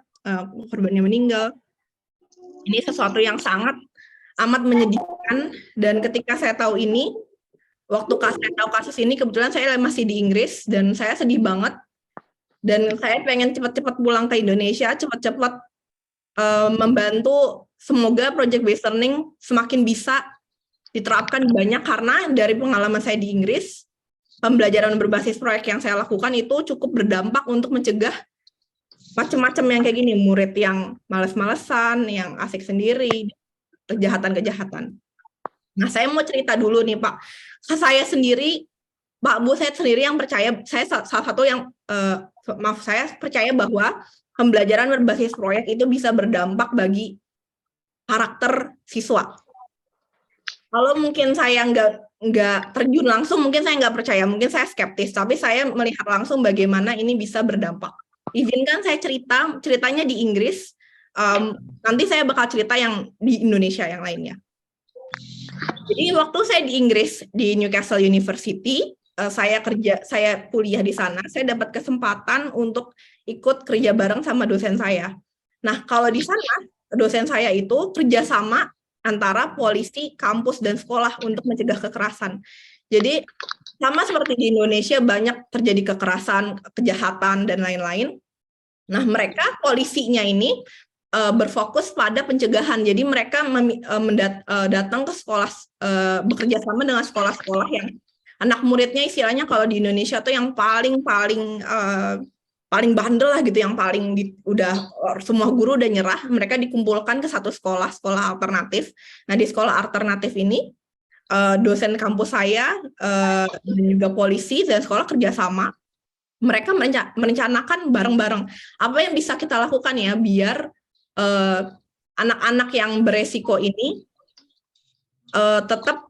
korbannya meninggal. Ini sesuatu yang sangat amat menyedihkan, dan ketika saya tahu ini, waktu saya tahu kasus ini, kebetulan saya masih di Inggris, dan saya sedih banget, dan saya pengen cepat-cepat pulang ke Indonesia, cepat-cepat membantu, semoga project based learning semakin bisa diterapkan banyak, karena dari pengalaman saya di Inggris, pembelajaran berbasis proyek yang saya lakukan itu cukup berdampak untuk mencegah macam-macam yang kayak gini, murid yang malas-malesan, yang asik sendiri, kejahatan-kejahatan. Nah, saya mau cerita dulu nih Pak, saya sendiri, Pak Bu, saya sendiri yang percaya, saya salah satu yang, saya percaya bahwa pembelajaran berbasis proyek itu bisa berdampak bagi karakter siswa. Kalau mungkin saya nggak terjun langsung, mungkin saya nggak percaya, mungkin saya skeptis, tapi saya melihat langsung bagaimana ini bisa berdampak. Izinkan saya ceritanya di Inggris, nanti saya bakal cerita yang di Indonesia yang lainnya. Jadi waktu saya di Inggris, di Newcastle University, saya kuliah di sana, saya dapat kesempatan untuk ikut kerja bareng sama dosen saya. Nah, kalau di sana, dosen saya itu kerjasama antara polisi, kampus, dan sekolah untuk mencegah kekerasan. Jadi, sama seperti di Indonesia, banyak terjadi kekerasan, kejahatan, dan lain-lain. Nah, mereka, polisinya ini, berfokus pada pencegahan. Jadi, mereka datang ke sekolah, bekerja sama dengan sekolah-sekolah yang anak muridnya istilahnya kalau di Indonesia tuh yang paling bandel lah gitu, yang paling udah semua guru udah nyerah, mereka dikumpulkan ke satu sekolah alternatif. Nah, di sekolah alternatif ini dosen kampus saya dan juga polisi dan sekolah kerjasama, mereka merencanakan bareng-bareng apa yang bisa kita lakukan ya biar anak-anak yang beresiko ini tetap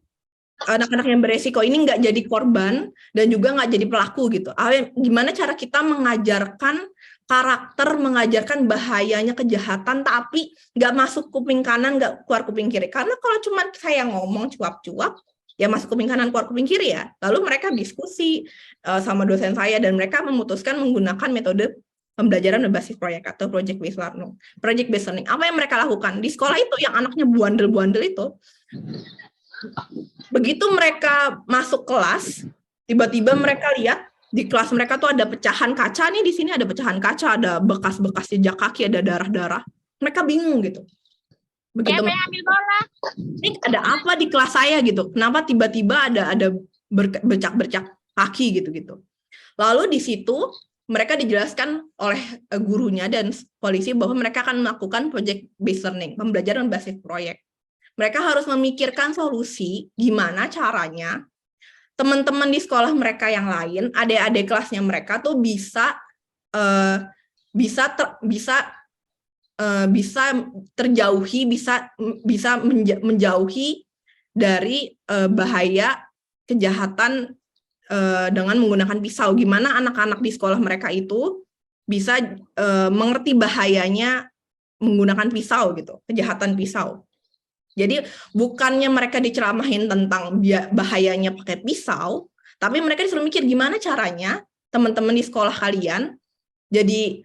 anak-anak yang beresiko ini nggak jadi korban dan juga nggak jadi pelaku gitu. Gimana cara kita mengajarkan karakter, mengajarkan bahayanya kejahatan, tapi nggak masuk kuping kanan, nggak keluar kuping kiri. Karena kalau cuma saya ngomong cuap-cuap, ya masuk kuping kanan, keluar kuping kiri ya. Lalu mereka diskusi sama dosen saya dan mereka memutuskan menggunakan metode pembelajaran berbasis proyek atau project based learning. Project based learning. Apa yang mereka lakukan? Di sekolah itu yang anaknya buandel-buandel itu, begitu mereka masuk kelas, tiba-tiba mereka lihat di kelas mereka tuh ada pecahan kaca nih, di sini ada pecahan kaca, ada bekas-bekas jejak kaki, ada darah-darah. Mereka bingung gitu. Begitu ambil bola. Ini ada apa di kelas saya gitu? Kenapa tiba-tiba ada bercak-bercak kaki gitu-gitu. Lalu di situ mereka dijelaskan oleh gurunya dan polisi bahwa mereka akan melakukan project based learning, pembelajaran berbasis proyek. Mereka harus memikirkan solusi gimana caranya teman-teman di sekolah mereka yang lain, adik-adik kelasnya mereka tuh bisa terjauhi, bisa menjauhi dari bahaya kejahatan dengan menggunakan pisau. Gimana anak-anak di sekolah mereka itu bisa mengerti bahayanya menggunakan pisau gitu, kejahatan pisau. Jadi bukannya mereka diceramahin tentang bahayanya pakai pisau, tapi mereka disuruh mikir gimana caranya teman-teman di sekolah kalian jadi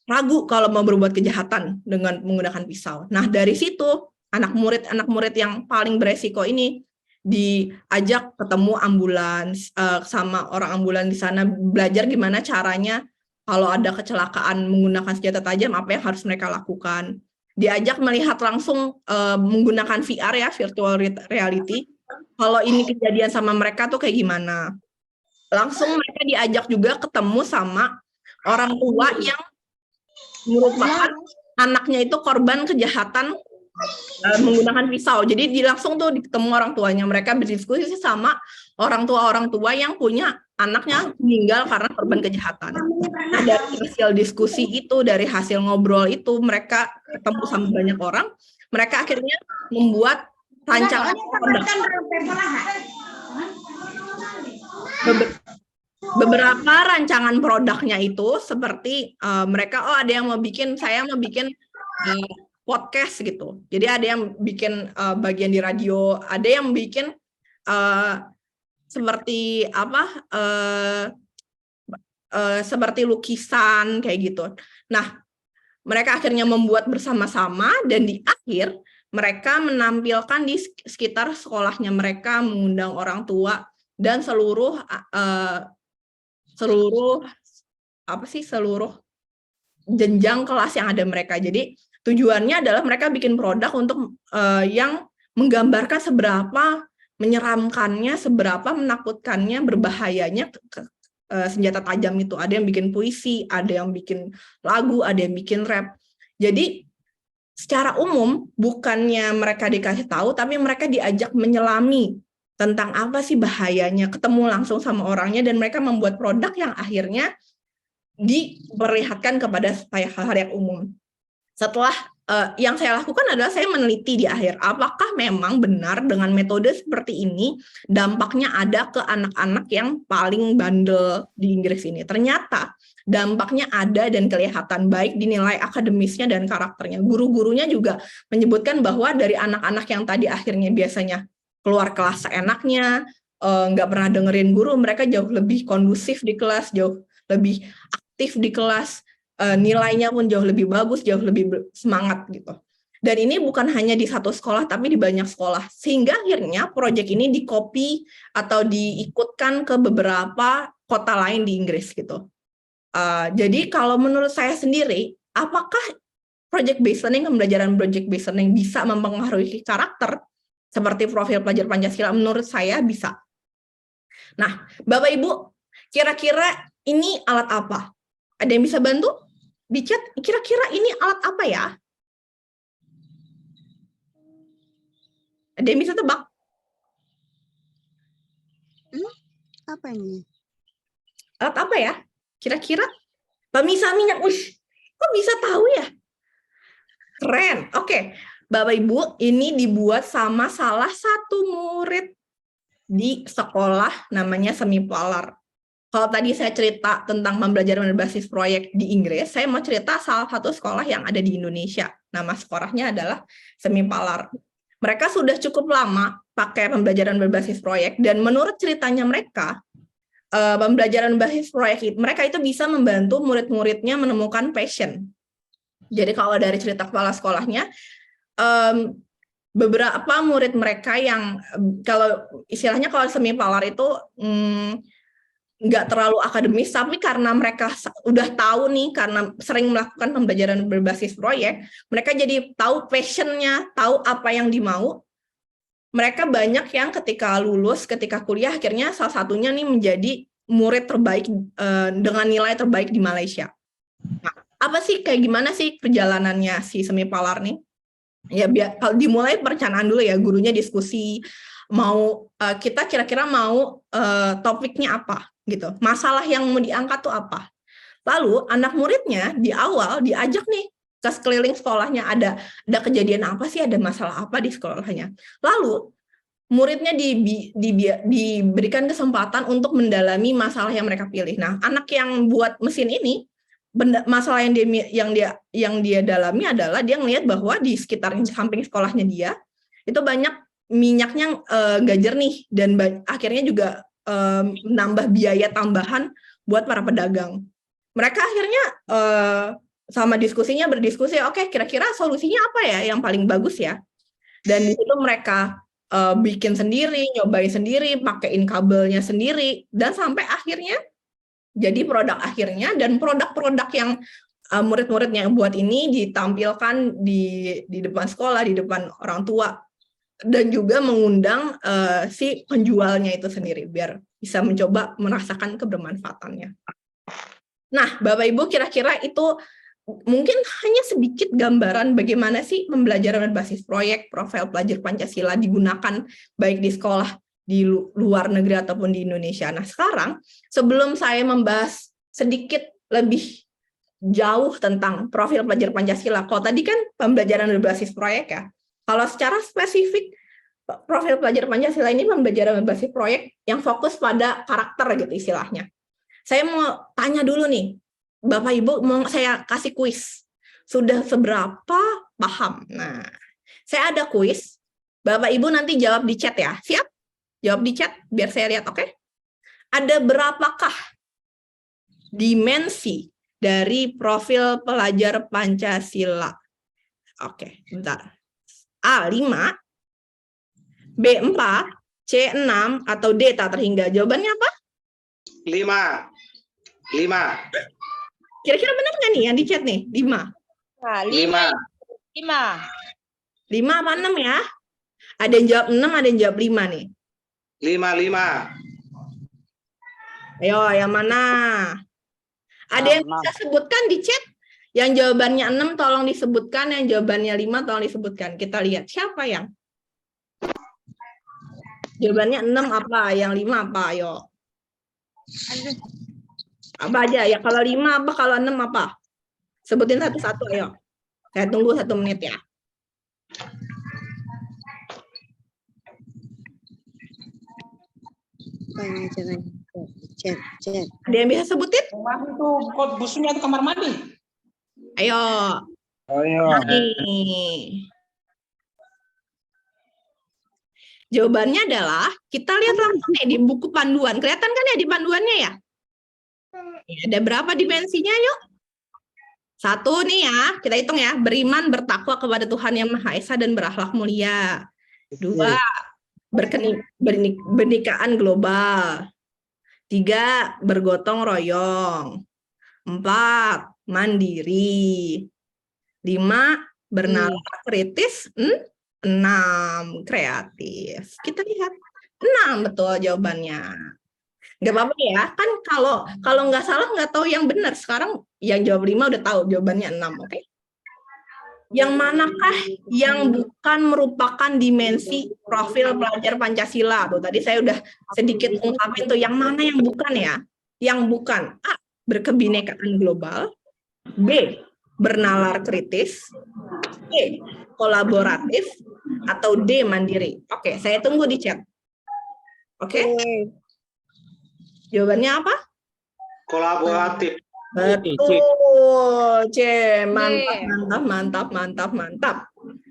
ragu kalau mau berbuat kejahatan dengan menggunakan pisau. Nah, dari situ anak murid yang paling beresiko ini diajak ketemu ambulans sama orang ambulans di sana, belajar gimana caranya kalau ada kecelakaan menggunakan senjata tajam, apa yang harus mereka lakukan. Diajak melihat langsung menggunakan VR ya, virtual reality. Kalau ini kejadian sama mereka tuh kayak gimana. Langsung mereka diajak juga ketemu sama orang tua yang merupakan anaknya itu korban kejahatan menggunakan pisau. Jadi langsung tuh ketemu orang tuanya. Mereka berdiskusi sama orang tua yang punya anaknya meninggal karena korban kejahatan. Nah, dari hasil diskusi itu, dari hasil ngobrol itu, mereka ketemu sama banyak orang. Mereka akhirnya membuat rancangan beberapa rancangan produknya itu seperti mereka ada yang saya mau bikin podcast gitu. Jadi ada yang bikin bagian di radio, ada yang bikin seperti seperti lukisan kayak gitu. Nah, mereka akhirnya membuat bersama-sama dan di akhir mereka menampilkan di sekitar sekolahnya mereka, mengundang orang tua dan seluruh jenjang kelas yang ada mereka. Jadi tujuannya adalah mereka bikin produk untuk yang menggambarkan seberapa menyeramkannya, seberapa menakutkannya, berbahayanya senjata tajam itu. Ada yang bikin puisi, ada yang bikin lagu, ada yang bikin rap. Jadi secara umum bukannya mereka dikasih tahu, tapi mereka diajak menyelami tentang apa sih bahayanya, ketemu langsung sama orangnya, dan mereka membuat produk yang akhirnya diperlihatkan kepada halayak umum. Setelah yang saya lakukan adalah saya meneliti di akhir, apakah memang benar dengan metode seperti ini dampaknya ada ke anak-anak yang paling bandel di Inggris ini. Ternyata dampaknya ada dan kelihatan, baik di nilai akademisnya dan karakternya. Guru-gurunya juga menyebutkan bahwa dari anak-anak yang tadi akhirnya biasanya keluar kelas seenaknya, nggak pernah dengerin guru, mereka jauh lebih kondusif di kelas, jauh lebih aktif di kelas, nilainya pun jauh lebih bagus, jauh lebih semangat gitu. Dan ini bukan hanya di satu sekolah, tapi di banyak sekolah. Sehingga akhirnya proyek ini di-copy atau diikutkan ke beberapa kota lain di Inggris gitu. Jadi kalau menurut saya sendiri, apakah project based learning, pembelajaran project based learning bisa mempengaruhi karakter seperti profil pelajar Pancasila? Menurut saya bisa. Nah, Bapak Ibu, kira-kira ini alat apa? Ada yang bisa bantu? Di chat, kira-kira ini alat apa ya? Ada yang bisa tebak? Apa ini? Alat apa ya? Kira-kira? Pemisah minyak. Kok bisa tahu ya? Keren. Oke. Bapak Ibu, ini dibuat sama salah satu murid di sekolah namanya Semipolar. Kalau tadi saya cerita tentang pembelajaran berbasis proyek di Inggris, saya mau cerita salah satu sekolah yang ada di Indonesia. Nama sekolahnya adalah Semipolar. Mereka sudah cukup lama pakai pembelajaran berbasis proyek, dan menurut ceritanya mereka, pembelajaran berbasis proyek mereka itu bisa membantu murid-muridnya menemukan passion. Jadi kalau dari cerita kepala sekolahnya, beberapa murid mereka yang kalau istilahnya kalau Semipolar itu nggak terlalu akademis, tapi karena mereka udah tahu nih, karena sering melakukan pembelajaran berbasis proyek, mereka jadi tahu passionnya, tahu apa yang dimau. Mereka banyak yang ketika lulus, ketika kuliah, akhirnya salah satunya nih menjadi murid terbaik dengan nilai terbaik di Malaysia. Nah, apa sih, kayak gimana sih perjalanannya si Semipolar nih? Ya, kalau dimulai perencanaan dulu ya, gurunya diskusi, mau kita kira-kira mau topiknya apa gitu, masalah yang mau diangkat tuh apa. Lalu anak muridnya di awal diajak nih ke sekeliling sekolahnya, ada kejadian apa sih, ada masalah apa di sekolahnya. Lalu muridnya diberikan kesempatan untuk mendalami masalah yang mereka pilih. Nah, anak yang buat mesin ini, masalah yang dia dalami adalah dia ngelihat bahwa di sekitar samping sekolahnya dia itu banyak minyaknya nggak jernih, dan akhirnya juga menambah biaya tambahan buat para pedagang. Mereka akhirnya sama diskusinya berdiskusi, oke, kira-kira solusinya apa ya yang paling bagus ya. Dan di situ mereka bikin sendiri, nyobain sendiri, pakein kabelnya sendiri, dan sampai akhirnya Jadi produk akhirnya dan produk-produk yang murid-muridnya buat ini ditampilkan di depan sekolah, di depan orang tua, dan juga mengundang si penjualnya itu sendiri biar bisa mencoba merasakan kebermanfaatannya. Nah, Bapak Ibu, kira-kira itu mungkin hanya sedikit gambaran bagaimana sih pembelajaran berbasis proyek profil pelajar Pancasila digunakan baik di sekolah di luar negeri ataupun di Indonesia. Nah, sekarang sebelum saya membahas sedikit lebih jauh tentang profil pelajar Pancasila, kalau tadi kan pembelajaran berbasis proyek ya, kalau secara spesifik profil pelajar Pancasila ini pembelajaran berbasis proyek yang fokus pada karakter gitu istilahnya. Saya mau tanya dulu nih, Bapak Ibu, mau saya kasih kuis. Sudah seberapa paham? Nah, saya ada kuis. Bapak Ibu nanti jawab di chat ya. Siap? Jawab di chat biar saya lihat, oke? Ada berapakah dimensi dari profil pelajar Pancasila? Oke, bentar. A, 5, B, 4, C, 6, atau D, tak terhingga. Jawabannya apa? 5. Kira-kira benar nggak nih yang di chat nih? 5. Nah, 5. 5 apa 6 ya? Ada yang jawab 6, ada yang jawab 5 nih. 5. Ayo, yang mana? Ada yang bisa sebutkan di chat? Yang jawabannya 6 tolong disebutkan, yang jawabannya 5 tolong disebutkan. Kita lihat siapa yang jawabannya 6 apa, yang 5 apa, ayo. Apa aja ya, kalau 5 apa, kalau 6 apa? Sebutin satu-satu, ayo. Saya tunggu 1 menit ya. Jangan chat. Ada yang bisa sebutin? Itu kod busnya itu kamar mandi. Ayo. Nih. Jawabannya adalah, kita lihat langsung nih di buku panduan. Kelihatan kan ya di panduannya ya? Ada berapa dimensinya, yuk? 1 nih ya, kita hitung ya. Beriman, bertakwa kepada Tuhan Yang Maha Esa dan berakhlak mulia. 2, bernikaan global. 3, bergotong royong. 4, mandiri. 5, bernalar kritis. 6, kreatif. Kita lihat 6 betul jawabannya. Nggak apa-apa ya, kan kalau nggak salah nggak tahu yang benar. Sekarang yang jawab 5 udah tahu jawabannya 6, oke? Yang manakah yang bukan merupakan dimensi profil pelajar Pancasila? Tuh tadi saya udah sedikit ungkapin tuh yang mana yang bukan ya? Yang bukan. A, berkebinekaan global. B, bernalar kritis. C, kolaboratif. Atau D, mandiri. Oke, saya tunggu di chat. Oke? Jawabannya apa? Kolaboratif. Betul, C. Mantap.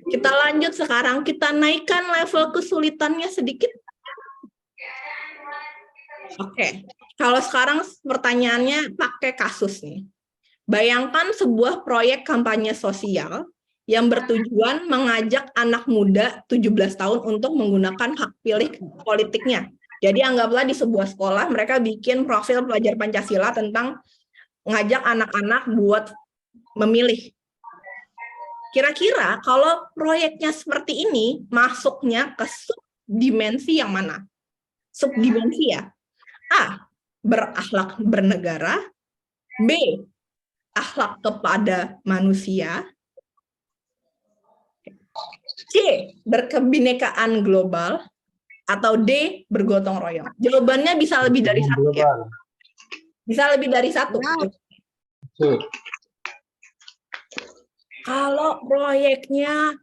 Kita lanjut sekarang, kita naikkan level kesulitannya sedikit. Oke, kalau sekarang pertanyaannya pakai kasus nih. Bayangkan sebuah proyek kampanye sosial yang bertujuan mengajak anak muda 17 tahun untuk menggunakan hak pilih politiknya. Jadi anggaplah di sebuah sekolah mereka bikin profil pelajar Pancasila tentang ngajak anak-anak buat memilih. Kira-kira kalau proyeknya seperti ini masuknya ke subdimensi yang mana? Subdimensi ya. A, berakhlak bernegara. B, akhlak kepada manusia. C, berkebinekaan global. Atau D, bergotong royong. Jawabannya bisa lebih dari 1 ya. Bisa lebih dari 1. Kalau proyeknya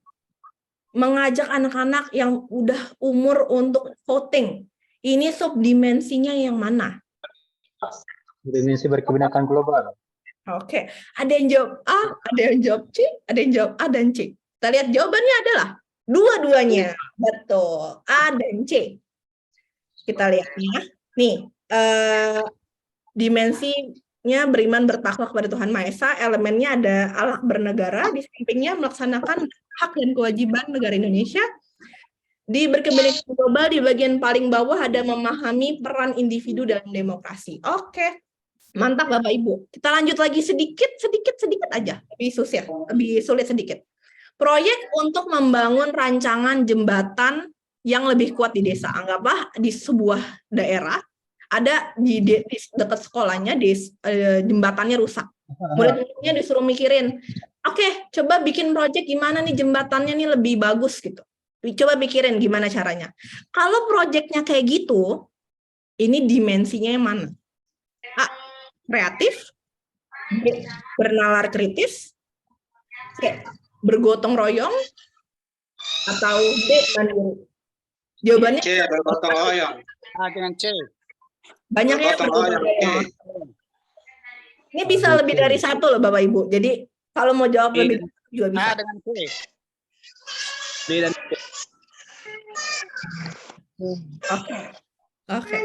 mengajak anak-anak yang udah umur untuk voting, ini subdimensinya yang mana? Dimensi berkebinekaan global. Oke, ada yang jawab A, ada yang jawab C, ada yang jawab A dan C. Kita lihat jawabannya adalah dua-duanya. Betul, A dan C. Kita lihat ya. Nih, dimensinya beriman bertakwa kepada Tuhan Maha Esa, elemennya ada akhlak bernegara, di sampingnya melaksanakan hak dan kewajiban negara Indonesia. Di berkebinekaan global, di bagian paling bawah ada memahami peran individu dalam demokrasi. Oke, Mantap Bapak Ibu. Kita lanjut lagi sedikit aja. Lebih sulit sedikit. Proyek untuk membangun rancangan jembatan yang lebih kuat di desa. Anggaplah di sebuah daerah ada di dekat sekolahnya jembatannya rusak. Murid-muridnya disuruh mikirin, oke, coba bikin proyek gimana nih jembatannya nih lebih bagus gitu. Coba pikirin gimana caranya. Kalau proyeknya kayak gitu, ini dimensinya yang mana? A, kreatif, B, bernalar kritis, C, bergotong royong, atau D, mandiri. Jawabannya C, bergotong royong. Dengan C. banyak ya bergotong royong. Ini bisa lebih dari satu loh Bapak Ibu. Jadi kalau mau jawab lebih dari satu juga bisa. Dengan C. B dan C. Oke.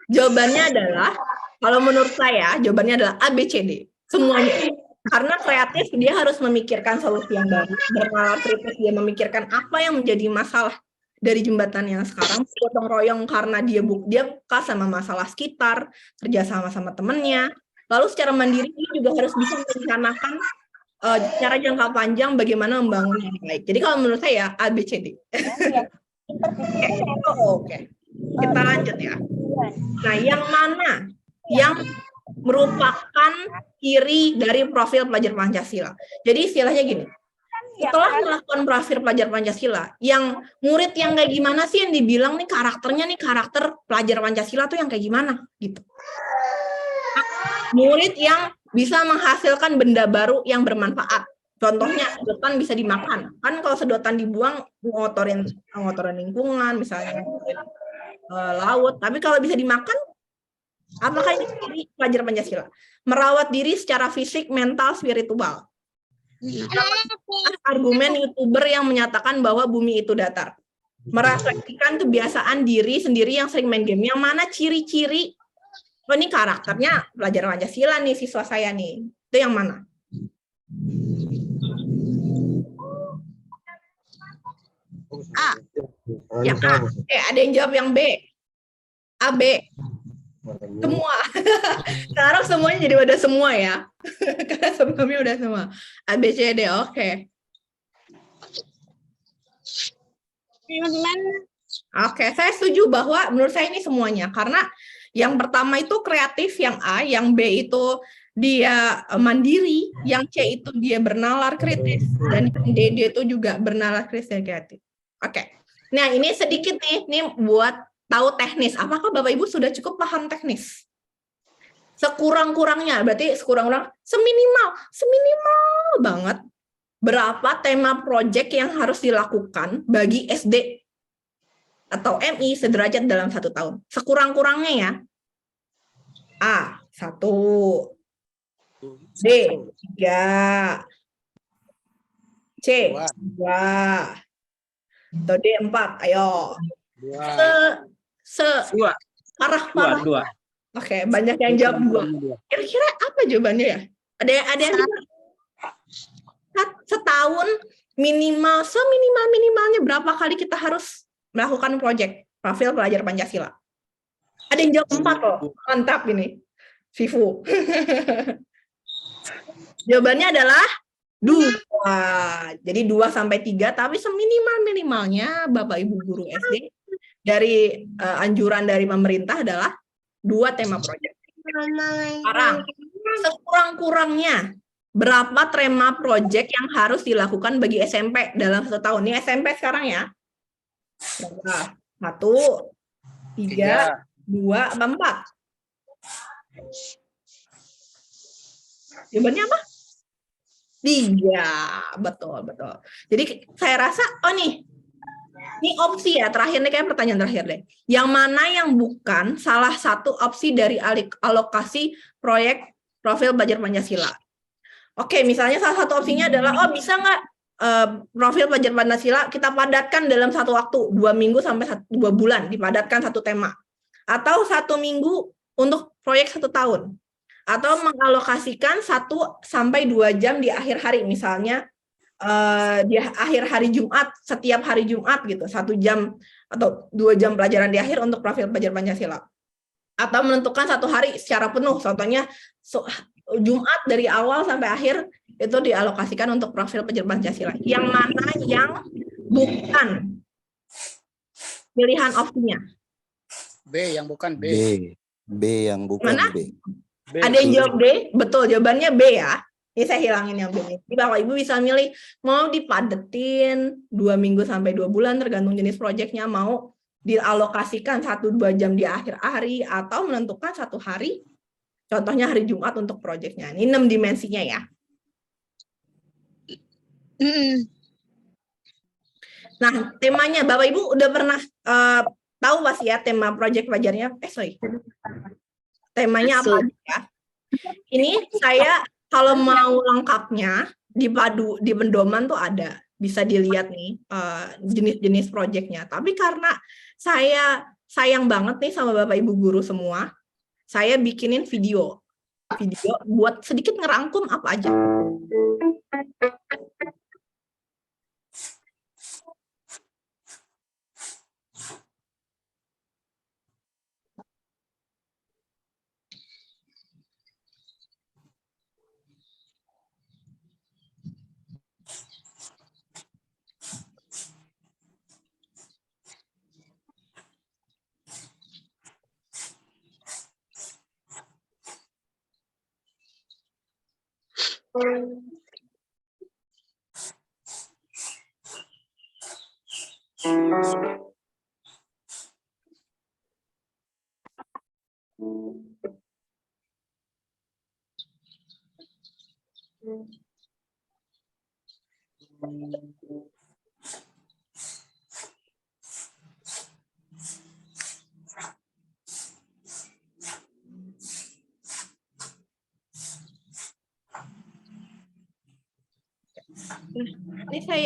Jawabannya adalah, kalau menurut saya, jawabannya adalah A, B, C, D. Semuanya. Karena kreatif, dia harus memikirkan solusi yang baru. Bernalar kritis, dia memikirkan apa yang menjadi masalah dari jembatan yang sekarang. Gotong royong karena dia peka sama masalah sekitar, kerja sama temennya. Lalu secara mandiri, dia juga harus bisa merencanakan secara jangka panjang bagaimana membangun yang baik. Jadi kalau menurut saya, A, B, C, D. Oke. Kita lanjut ya. Nah, yang mana yang merupakan ciri dari profil pelajar Pancasila? Jadi istilahnya gini, setelah melakukan profil pelajar Pancasila, yang murid yang kayak gimana sih yang dibilang nih karakternya nih karakter pelajar Pancasila tuh yang kayak gimana gitu? Murid yang bisa menghasilkan benda baru yang bermanfaat. Contohnya sedotan bisa dimakan. Kan kalau sedotan dibuang ngotorin lingkungan, misalnya laut. Tapi kalau bisa dimakan, apakah ini ciri pelajar Pancasila? Merawat diri secara fisik, mental, spiritual. Argumen YouTuber yang menyatakan bahwa bumi itu datar. Merefleksikan kebiasaan diri sendiri yang sering main game. Yang mana ciri-ciri, oh ini karakternya pelajar Pancasila nih, siswa saya nih. Itu yang mana? A. Yang A. Ada yang jawab yang B. A, B. Semua. Sekarang semuanya jadi udah semua ya. Karena sebelumnya udah semua. A, B, C, D. Oke. Oke, saya setuju bahwa menurut saya ini semuanya. Karena yang pertama itu kreatif, yang A, yang B itu dia mandiri, yang C itu dia bernalar kritis, dan yang D itu juga bernalar kritis dan kreatif. Oke. Nah, ini sedikit nih buat tahu teknis. Apakah Bapak Ibu sudah cukup paham teknis? Sekurang-kurangnya, berarti seminimal banget berapa tema proyek yang harus dilakukan bagi SD atau MI sederajat dalam 1 tahun. Sekurang-kurangnya ya. A, 1. B, 3. C, 2. Atau D, 4. Ayo. Parah. Oke, banyak yang jawab 2. Kira-kira apa jawabannya ya? Ada yang setahun minimalnya berapa kali kita harus melakukan proyek profil pelajar Pancasila? Ada yang jawab 4 loh. Mantap ini. Vivu. Jawabannya adalah 2. Jadi 2-3, tapi seminimal-minimalnya Bapak Ibu guru SD dari anjuran dari pemerintah adalah 2 tema proyek. Sekarang, sekurang-kurangnya berapa tema proyek yang harus dilakukan bagi SMP dalam 1 tahun? Ini SMP sekarang ya. 1, 3, 2, 4. Jawabannya apa? 3. Betul. Jadi saya rasa, ini opsi ya, terakhir nih kayak pertanyaan terakhir deh. Yang mana yang bukan salah satu opsi dari alokasi proyek profil pelajar Pancasila? Oke, misalnya salah satu opsinya adalah, bisa nggak profil pelajar Pancasila kita padatkan dalam 1 waktu, 2 minggu sampai 2 bulan, dipadatkan 1 tema. Atau 1 minggu untuk proyek 1 tahun. Atau mengalokasikan 1-2 jam di akhir hari, misalnya di akhir hari Jumat, setiap hari Jumat gitu, 1 jam atau 2 jam pelajaran di akhir untuk profil pelajar Pancasila. atau menentukan satu hari secara penuh. Contohnya Jumat dari awal sampai akhir itu dialokasikan untuk profil pejabat Pancasila. Yang mana yang bukan pilihan opsinya? B yang bukan B. B yang bukan Mana? B. Ada yang jawab D? Betul, jawabannya B ya. Ini saya hilangin yang B. Jadi Bapak Ibu bisa milih mau dipadetin 2 minggu sampai 2 bulan tergantung jenis proyeknya, mau dialokasikan 1-2 jam di akhir hari, atau menentukan satu hari, contohnya hari Jumat untuk proyeknya. Ini 6 dimensinya ya. Nah, temanya Bapak Ibu udah pernah tahu pasti ya tema proyek pelajarnya? Temanya apa aja ya? Ini saya kalau mau lengkapnya di pendoman tuh ada, bisa dilihat nih jenis-jenis proyeknya. Tapi karena saya sayang banget nih sama Bapak Ibu guru semua, saya bikinin video buat sedikit ngerangkum apa aja.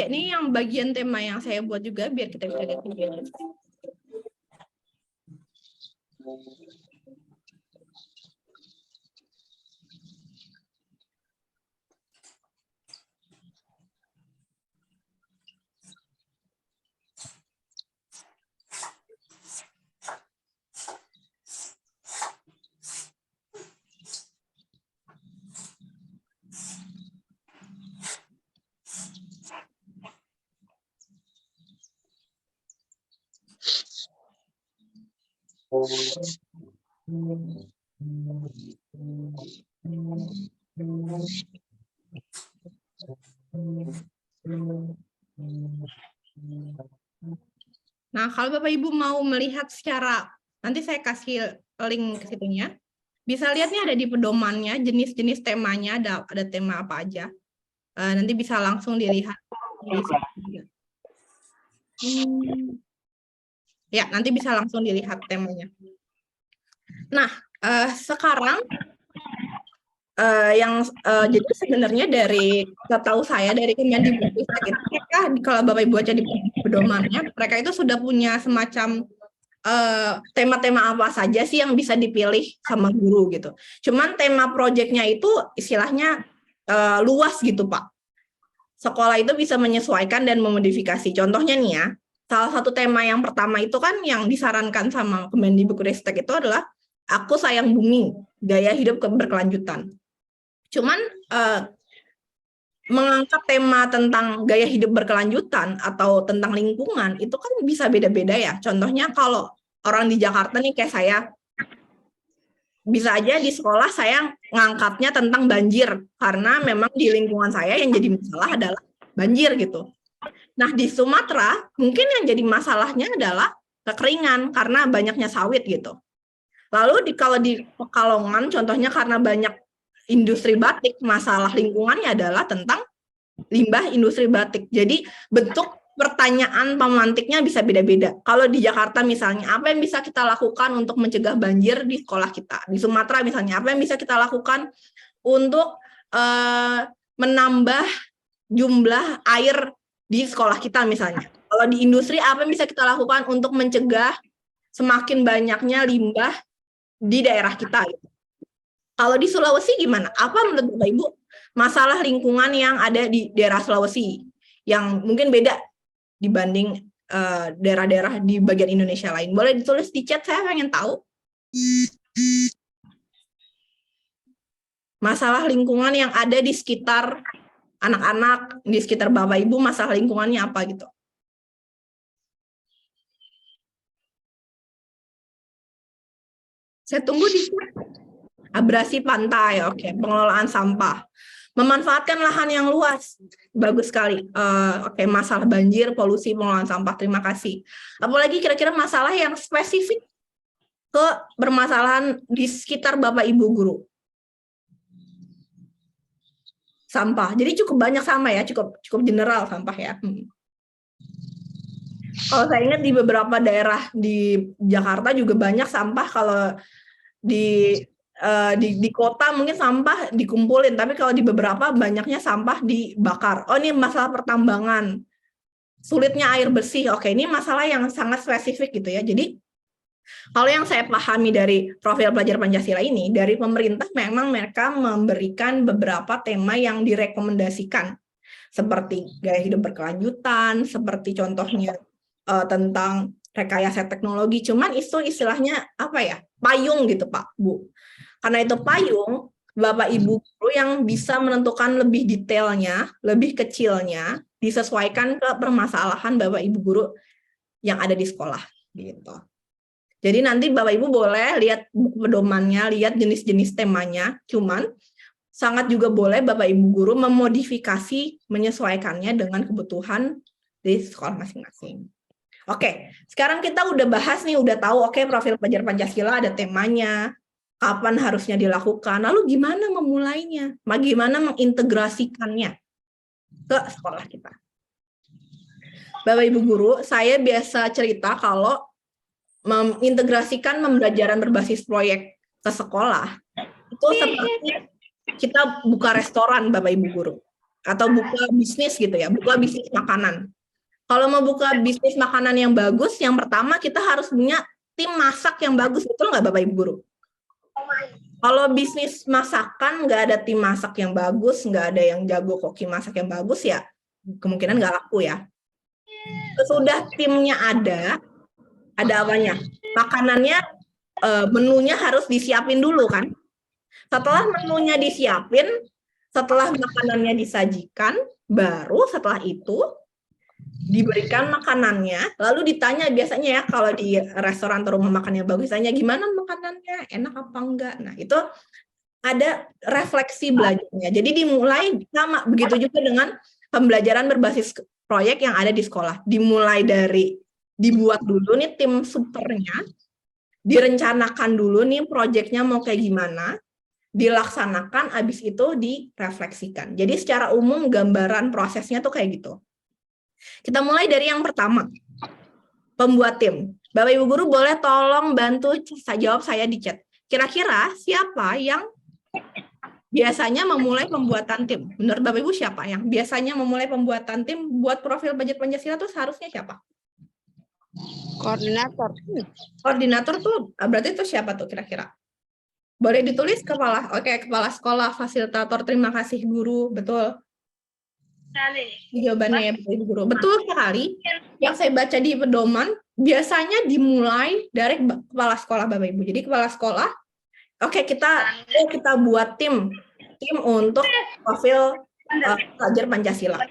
Ini yang bagian tema yang saya buat juga biar kita bisa lihat videonya. Nah, kalau Bapak Ibu mau melihat secara, nanti saya kasih link ke situnya. Bisa lihat nih ada di pedomannya, jenis-jenis temanya, ada tema apa aja. Nanti bisa langsung dilihat. Ya, nanti bisa langsung dilihat temanya. Nah, sekarang jadi sebenarnya dari setahu saya dari Kemendikbud mereka kalau Bapak Ibu baca di pedomannya, mereka itu sudah punya semacam tema-tema apa saja sih yang bisa dipilih sama guru gitu. Cuman tema proyeknya itu istilahnya luas gitu Pak. Sekolah itu bisa menyesuaikan dan memodifikasi. Contohnya nih ya, salah satu tema yang pertama itu kan yang disarankan sama Kemendikbudristek itu adalah Aku Sayang Bumi, Gaya Hidup Berkelanjutan. Cuman mengangkat tema tentang gaya hidup berkelanjutan atau tentang lingkungan itu kan bisa beda-beda ya. Contohnya kalau orang di Jakarta nih kayak saya, bisa aja di sekolah saya ngangkatnya tentang banjir karena memang di lingkungan saya yang jadi masalah adalah banjir gitu. Nah di Sumatera mungkin yang jadi masalahnya adalah kekeringan karena banyaknya sawit gitu. Lalu kalau di Pekalongan contohnya karena banyak industri batik, masalah lingkungannya adalah tentang limbah industri batik. Jadi bentuk pertanyaan pemantiknya bisa beda-beda. Kalau di Jakarta misalnya, apa yang bisa kita lakukan untuk mencegah banjir di sekolah kita? Di Sumatera misalnya, apa yang bisa kita lakukan untuk menambah jumlah air di sekolah kita misalnya? Kalau di industri, apa yang bisa kita lakukan untuk mencegah semakin banyaknya limbah di daerah kita? Kalau di Sulawesi gimana? Apa menurut Bapak Ibu masalah lingkungan yang ada di daerah Sulawesi yang mungkin beda dibanding daerah-daerah di bagian Indonesia lain? Boleh ditulis di chat, saya pengen tahu. Masalah lingkungan yang ada di sekitar anak-anak, di sekitar Bapak Ibu, masalah lingkungannya apa gitu? Saya tunggu di abrasi pantai, oke. Pengelolaan sampah. Memanfaatkan lahan yang luas, bagus sekali. Oke, masalah banjir, polusi, pengelolaan sampah, terima kasih. Apalagi kira-kira masalah yang spesifik ke permasalahan di sekitar Bapak Ibu guru. Sampah, jadi cukup banyak sama ya, cukup general sampah ya. Kalau saya ingat di beberapa daerah di Jakarta juga banyak sampah. Kalau di kota mungkin sampah dikumpulin, tapi kalau di beberapa banyaknya sampah dibakar. Oh, ini masalah pertambangan, sulitnya air bersih. Oke, ini masalah yang sangat spesifik gitu ya. Jadi kalau yang saya pahami dari profil pelajar Pancasila ini, dari pemerintah memang mereka memberikan beberapa tema yang direkomendasikan, seperti gaya hidup berkelanjutan, seperti contohnya tentang rekayasa teknologi. Cuman itu istilahnya apa ya? Payung gitu Pak, Bu. Karena itu payung, Bapak Ibu guru yang bisa menentukan lebih detailnya, lebih kecilnya, disesuaikan ke permasalahan Bapak Ibu guru yang ada di sekolah gitu. Jadi nanti Bapak Ibu boleh lihat buku pedomannya, lihat jenis-jenis temanya, cuman sangat juga boleh Bapak Ibu guru memodifikasi, menyesuaikannya dengan kebutuhan di sekolah masing-masing. Oke, sekarang kita udah bahas nih, udah tahu oke, profil pelajar Pancasila ada temanya, kapan harusnya dilakukan, lalu gimana memulainya, bagaimana mengintegrasikannya ke sekolah kita. Bapak Ibu guru, saya biasa cerita kalau mengintegrasikan pembelajaran berbasis proyek ke sekolah itu seperti kita buka restoran Bapak Ibu guru atau buka bisnis gitu ya, buka bisnis makanan. Kalau mau buka bisnis makanan yang bagus, yang pertama kita harus punya tim masak yang bagus, betul nggak Bapak Ibu guru? Kalau bisnis masakan nggak ada tim masak yang bagus, nggak ada yang jago koki masak yang bagus ya kemungkinan nggak laku ya. Sudah timnya ada apanya? Makanannya, menunya harus disiapin dulu kan. Setelah menunya disiapin, setelah makanannya disajikan, baru setelah itu diberikan makanannya, lalu ditanya biasanya ya kalau di restoran atau rumah makan yang bagus, tanya gimana makanannya, enak apa enggak. Nah itu ada refleksi belajarnya. Jadi dimulai sama, begitu juga dengan pembelajaran berbasis proyek yang ada di sekolah. Dimulai dari dibuat dulu nih tim supernya, direncanakan dulu nih proyeknya mau kayak gimana, dilaksanakan, habis itu direfleksikan. Jadi secara umum gambaran prosesnya tuh kayak gitu. Kita mulai dari yang pertama, pembuat tim. Bapak Ibu guru boleh tolong bantu jawab saya di chat. Kira-kira siapa yang biasanya memulai pembuatan tim? Menurut Bapak Ibu siapa yang biasanya memulai pembuatan tim buat profil budget Pancasila tuh seharusnya siapa? Koordinator. Koordinator tuh berarti itu siapa tuh kira-kira? Boleh ditulis kepala. Oke, kepala sekolah, fasilitator, terima kasih guru, betul. Jawabannya ya Bapak Ibu guru. Betul sekali. Yang saya baca di pedoman biasanya dimulai dari kepala sekolah Bapak Ibu. Jadi kepala sekolah, oke kita buat tim untuk profil pelajar Pancasila.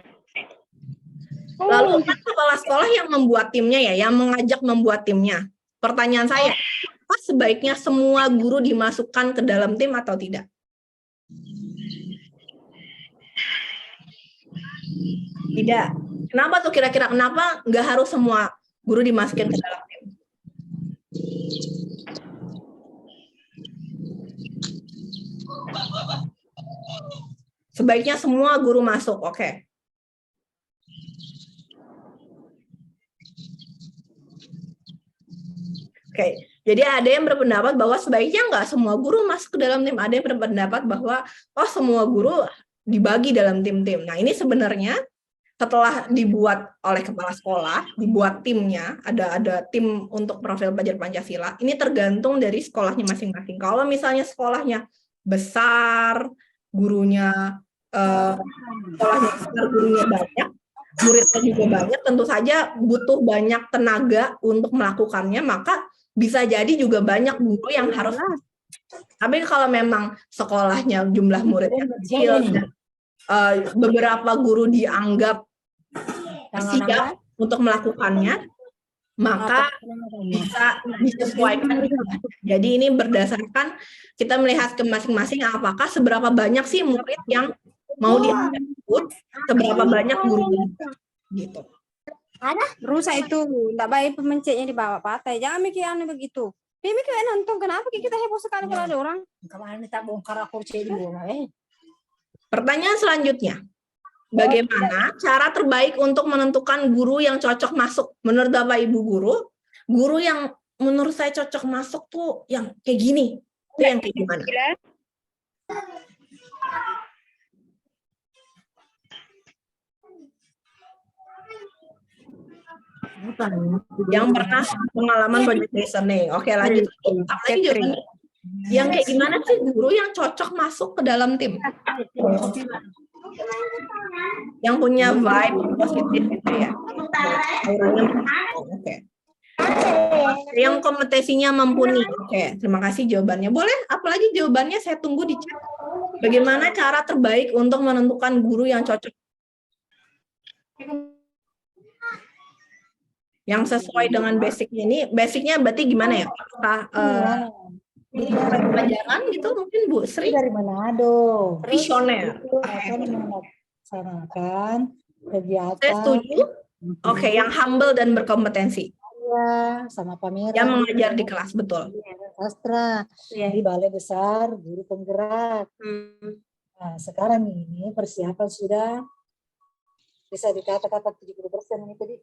Lalu kepala sekolah yang membuat timnya ya, yang mengajak membuat timnya. Pertanyaan saya, apa sebaiknya semua guru dimasukkan ke dalam tim atau tidak? Tidak. Kenapa tuh kira-kira? Kenapa nggak harus semua guru dimasukin ke dalam tim? Sebaiknya semua guru masuk, oke. Oke, jadi ada yang berpendapat bahwa sebaiknya nggak semua guru masuk ke dalam tim. Ada yang berpendapat bahwa semua guru dibagi dalam tim-tim. Nah ini sebenarnya setelah dibuat oleh kepala sekolah, dibuat timnya, ada tim untuk profil pelajar Pancasila. Ini tergantung dari sekolahnya masing-masing. Kalau misalnya sekolahnya besar, gurunya sekolahnya besar, gurunya banyak, muridnya juga banyak, tentu saja butuh banyak tenaga untuk melakukannya, maka bisa jadi juga banyak guru yang harus. Tapi kalau memang sekolahnya jumlah muridnya kecil, beberapa guru dianggap siap untuk melakukannya, maka bisa disesuaikan. Jadi ini berdasarkan kita melihat ke masing-masing apakah seberapa banyak sih murid yang mau diikut, seberapa banyak guru gitu. Rusak itu, enggak baik pemencetnya dibawa patah. Jangan mikir aneh begitu. Dia mikir nonton, kenapa kita heboh sekali kalau ada orang? Kemarin tak bongkar kursi di rumah. Pertanyaan selanjutnya, bagaimana cara terbaik untuk menentukan guru yang cocok masuk? Menurut Bapak Ibu guru yang menurut saya cocok masuk tuh yang kayak gini. Itu yang kayak gimana? Yang pernah pengalaman project listening. Oke, lanjut. Apa lagi jawabannya? Yang kayak gimana sih guru yang cocok masuk ke dalam tim? Yang punya vibe positif gitu ya. Oke. Yang kompetensinya mumpuni. Oke, terima kasih jawabannya. Boleh apalagi jawabannya saya tunggu di chat. Bagaimana cara terbaik untuk menentukan guru yang cocok? Yang sesuai dengan basicnya ini, basicnya berarti gimana ya? Apakah pelajaran gitu mungkin Bu Sri? Dari Manado. Visioner. Akan melaksanakan kegiatan. Saya setuju. Oke, yang humble dan berkompetensi. Ya, sama pameran. Yang mengajar di kelas, betul. Sastra di Balai Besar Guru Penggerak. Nah, sekarang ini persiapan sudah bisa dikatakan 70% ini tadi.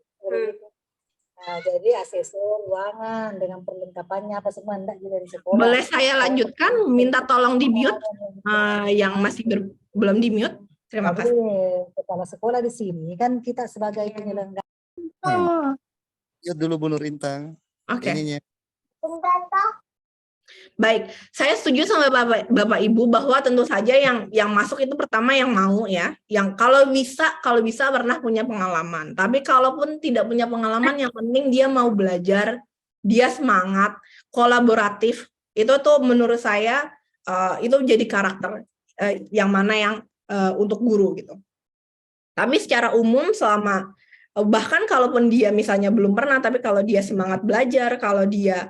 Nah, jadi asesor ruangan dengan perlengkapannya apa semua enggak dari sekolah. Boleh saya lanjutkan? Minta tolong di mute yang masih belum di mute. Terima kasih. Kepala sekolah di sini kan kita sebagai penyelenggara. Yuk dulu Bu Nur Intang. Oke. Ininya. Baik, saya setuju sama Bapak Ibu bahwa tentu saja yang masuk itu pertama yang mau ya, yang kalau bisa pernah punya pengalaman. Tapi kalaupun tidak punya pengalaman, yang penting dia mau belajar, dia semangat, kolaboratif. Itu tuh menurut saya itu jadi karakter yang mana yang untuk guru gitu. Tapi secara umum selama bahkan kalaupun dia misalnya belum pernah, tapi kalau dia semangat belajar, kalau dia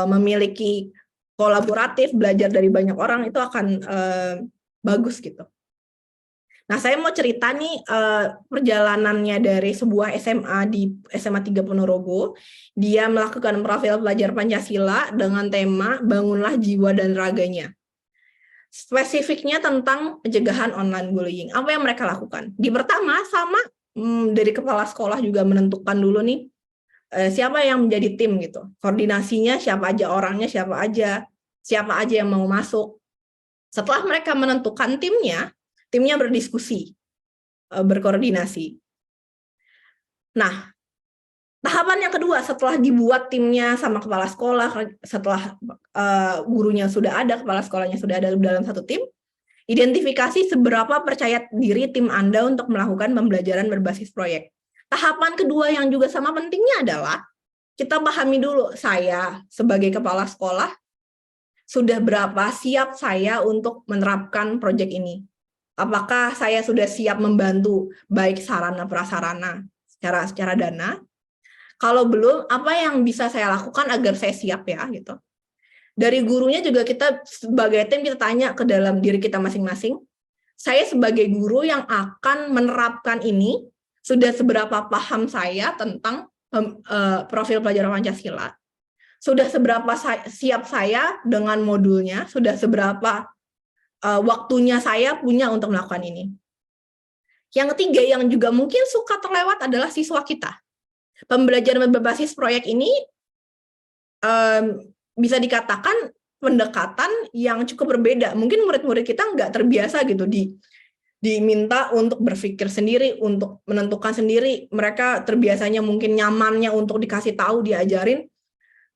memiliki kolaboratif, belajar dari banyak orang, itu akan bagus gitu. Nah, saya mau cerita nih perjalanannya dari sebuah SMA di SMA 3 Ponorogo. Dia melakukan profil pelajar Pancasila dengan tema Bangunlah Jiwa dan Raganya. Spesifiknya tentang pencegahan online bullying. Apa yang mereka lakukan? Di pertama, sama dari kepala sekolah juga menentukan dulu nih, siapa yang menjadi tim gitu, koordinasinya siapa aja orangnya, siapa aja yang mau masuk. Setelah mereka menentukan timnya berdiskusi, berkoordinasi. Nah, tahapan yang kedua setelah dibuat timnya sama kepala sekolah, setelah gurunya sudah ada, kepala sekolahnya sudah ada dalam satu tim, identifikasi seberapa percaya diri tim Anda untuk melakukan pembelajaran berbasis proyek. Tahapan kedua yang juga sama pentingnya adalah kita pahami dulu, saya sebagai kepala sekolah sudah berapa siap saya untuk menerapkan proyek ini. Apakah saya sudah siap membantu baik sarana prasarana secara dana? Kalau belum, apa yang bisa saya lakukan agar saya siap ya gitu. Dari gurunya juga kita sebagai tim kita tanya ke dalam diri kita masing-masing. Saya sebagai guru yang akan menerapkan ini, sudah seberapa paham saya tentang profil pelajar Pancasila, sudah seberapa siap saya dengan modulnya, sudah seberapa waktunya saya punya untuk melakukan ini. Yang ketiga yang juga mungkin suka terlewat adalah siswa kita. Pembelajaran berbasis proyek ini bisa dikatakan pendekatan yang cukup berbeda. Mungkin murid-murid kita nggak terbiasa gitu diminta untuk berpikir sendiri, untuk menentukan sendiri. Mereka terbiasanya mungkin nyamannya untuk dikasih tahu, diajarin.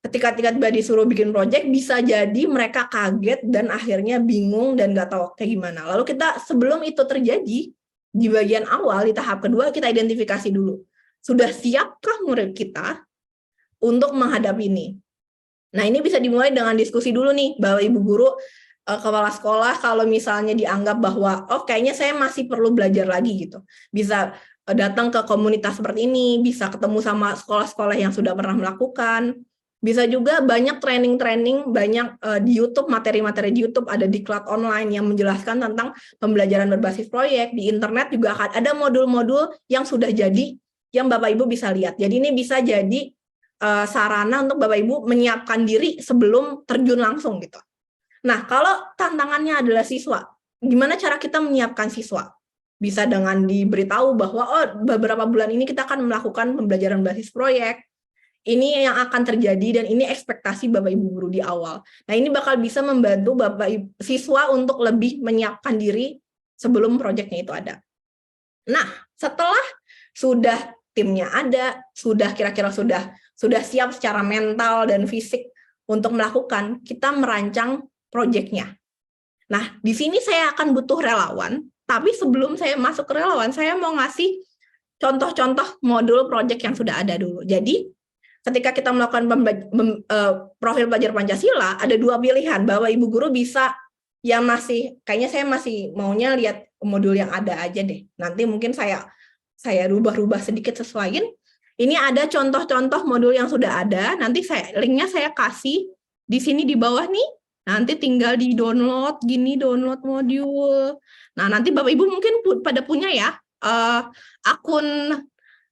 Ketika tiba-tiba disuruh bikin proyek, bisa jadi mereka kaget dan akhirnya bingung dan nggak tahu kayak gimana. Lalu kita sebelum itu terjadi, di bagian awal, di tahap kedua, kita identifikasi dulu. Sudah siapkah murid kita untuk menghadapi ini? Nah, ini bisa dimulai dengan diskusi dulu nih, Bapak Ibu guru, kepala sekolah, kalau misalnya dianggap bahwa, oh kayaknya saya masih perlu belajar lagi gitu. Bisa datang ke komunitas seperti ini, bisa ketemu sama sekolah-sekolah yang sudah pernah melakukan. Bisa juga banyak training-training, banyak di YouTube, materi-materi di YouTube, ada di Cloud Online yang menjelaskan tentang pembelajaran berbasis proyek. Di internet juga akan ada modul-modul yang sudah jadi, yang Bapak Ibu bisa lihat. Jadi ini bisa jadi sarana untuk Bapak Ibu menyiapkan diri sebelum terjun langsung gitu. Nah, kalau tantangannya adalah siswa, gimana cara kita menyiapkan siswa? Bisa dengan diberitahu bahwa oh beberapa bulan ini kita akan melakukan pembelajaran basis proyek. Ini yang akan terjadi dan ini ekspektasi Bapak Ibu guru di awal. Nah, ini bakal bisa membantu Bapak Ibu siswa untuk lebih menyiapkan diri sebelum proyeknya itu ada. Nah, setelah sudah timnya ada, sudah kira-kira sudah siap secara mental dan fisik untuk melakukan, kita merancang proyeknya. Nah, di sini saya akan butuh relawan, tapi sebelum saya masuk ke relawan, saya mau ngasih contoh-contoh modul proyek yang sudah ada dulu. Jadi, ketika kita melakukan profil pelajar Pancasila, ada dua pilihan. Bapak Ibu guru bisa yang kayaknya saya masih maunya lihat modul yang ada aja deh. Nanti mungkin saya rubah-rubah sedikit sesuaiin. Ini ada contoh-contoh modul yang sudah ada. Nanti linknya saya kasih di sini di bawah nih. Nanti tinggal di download download modul. Nah, nanti Bapak Ibu mungkin pada punya ya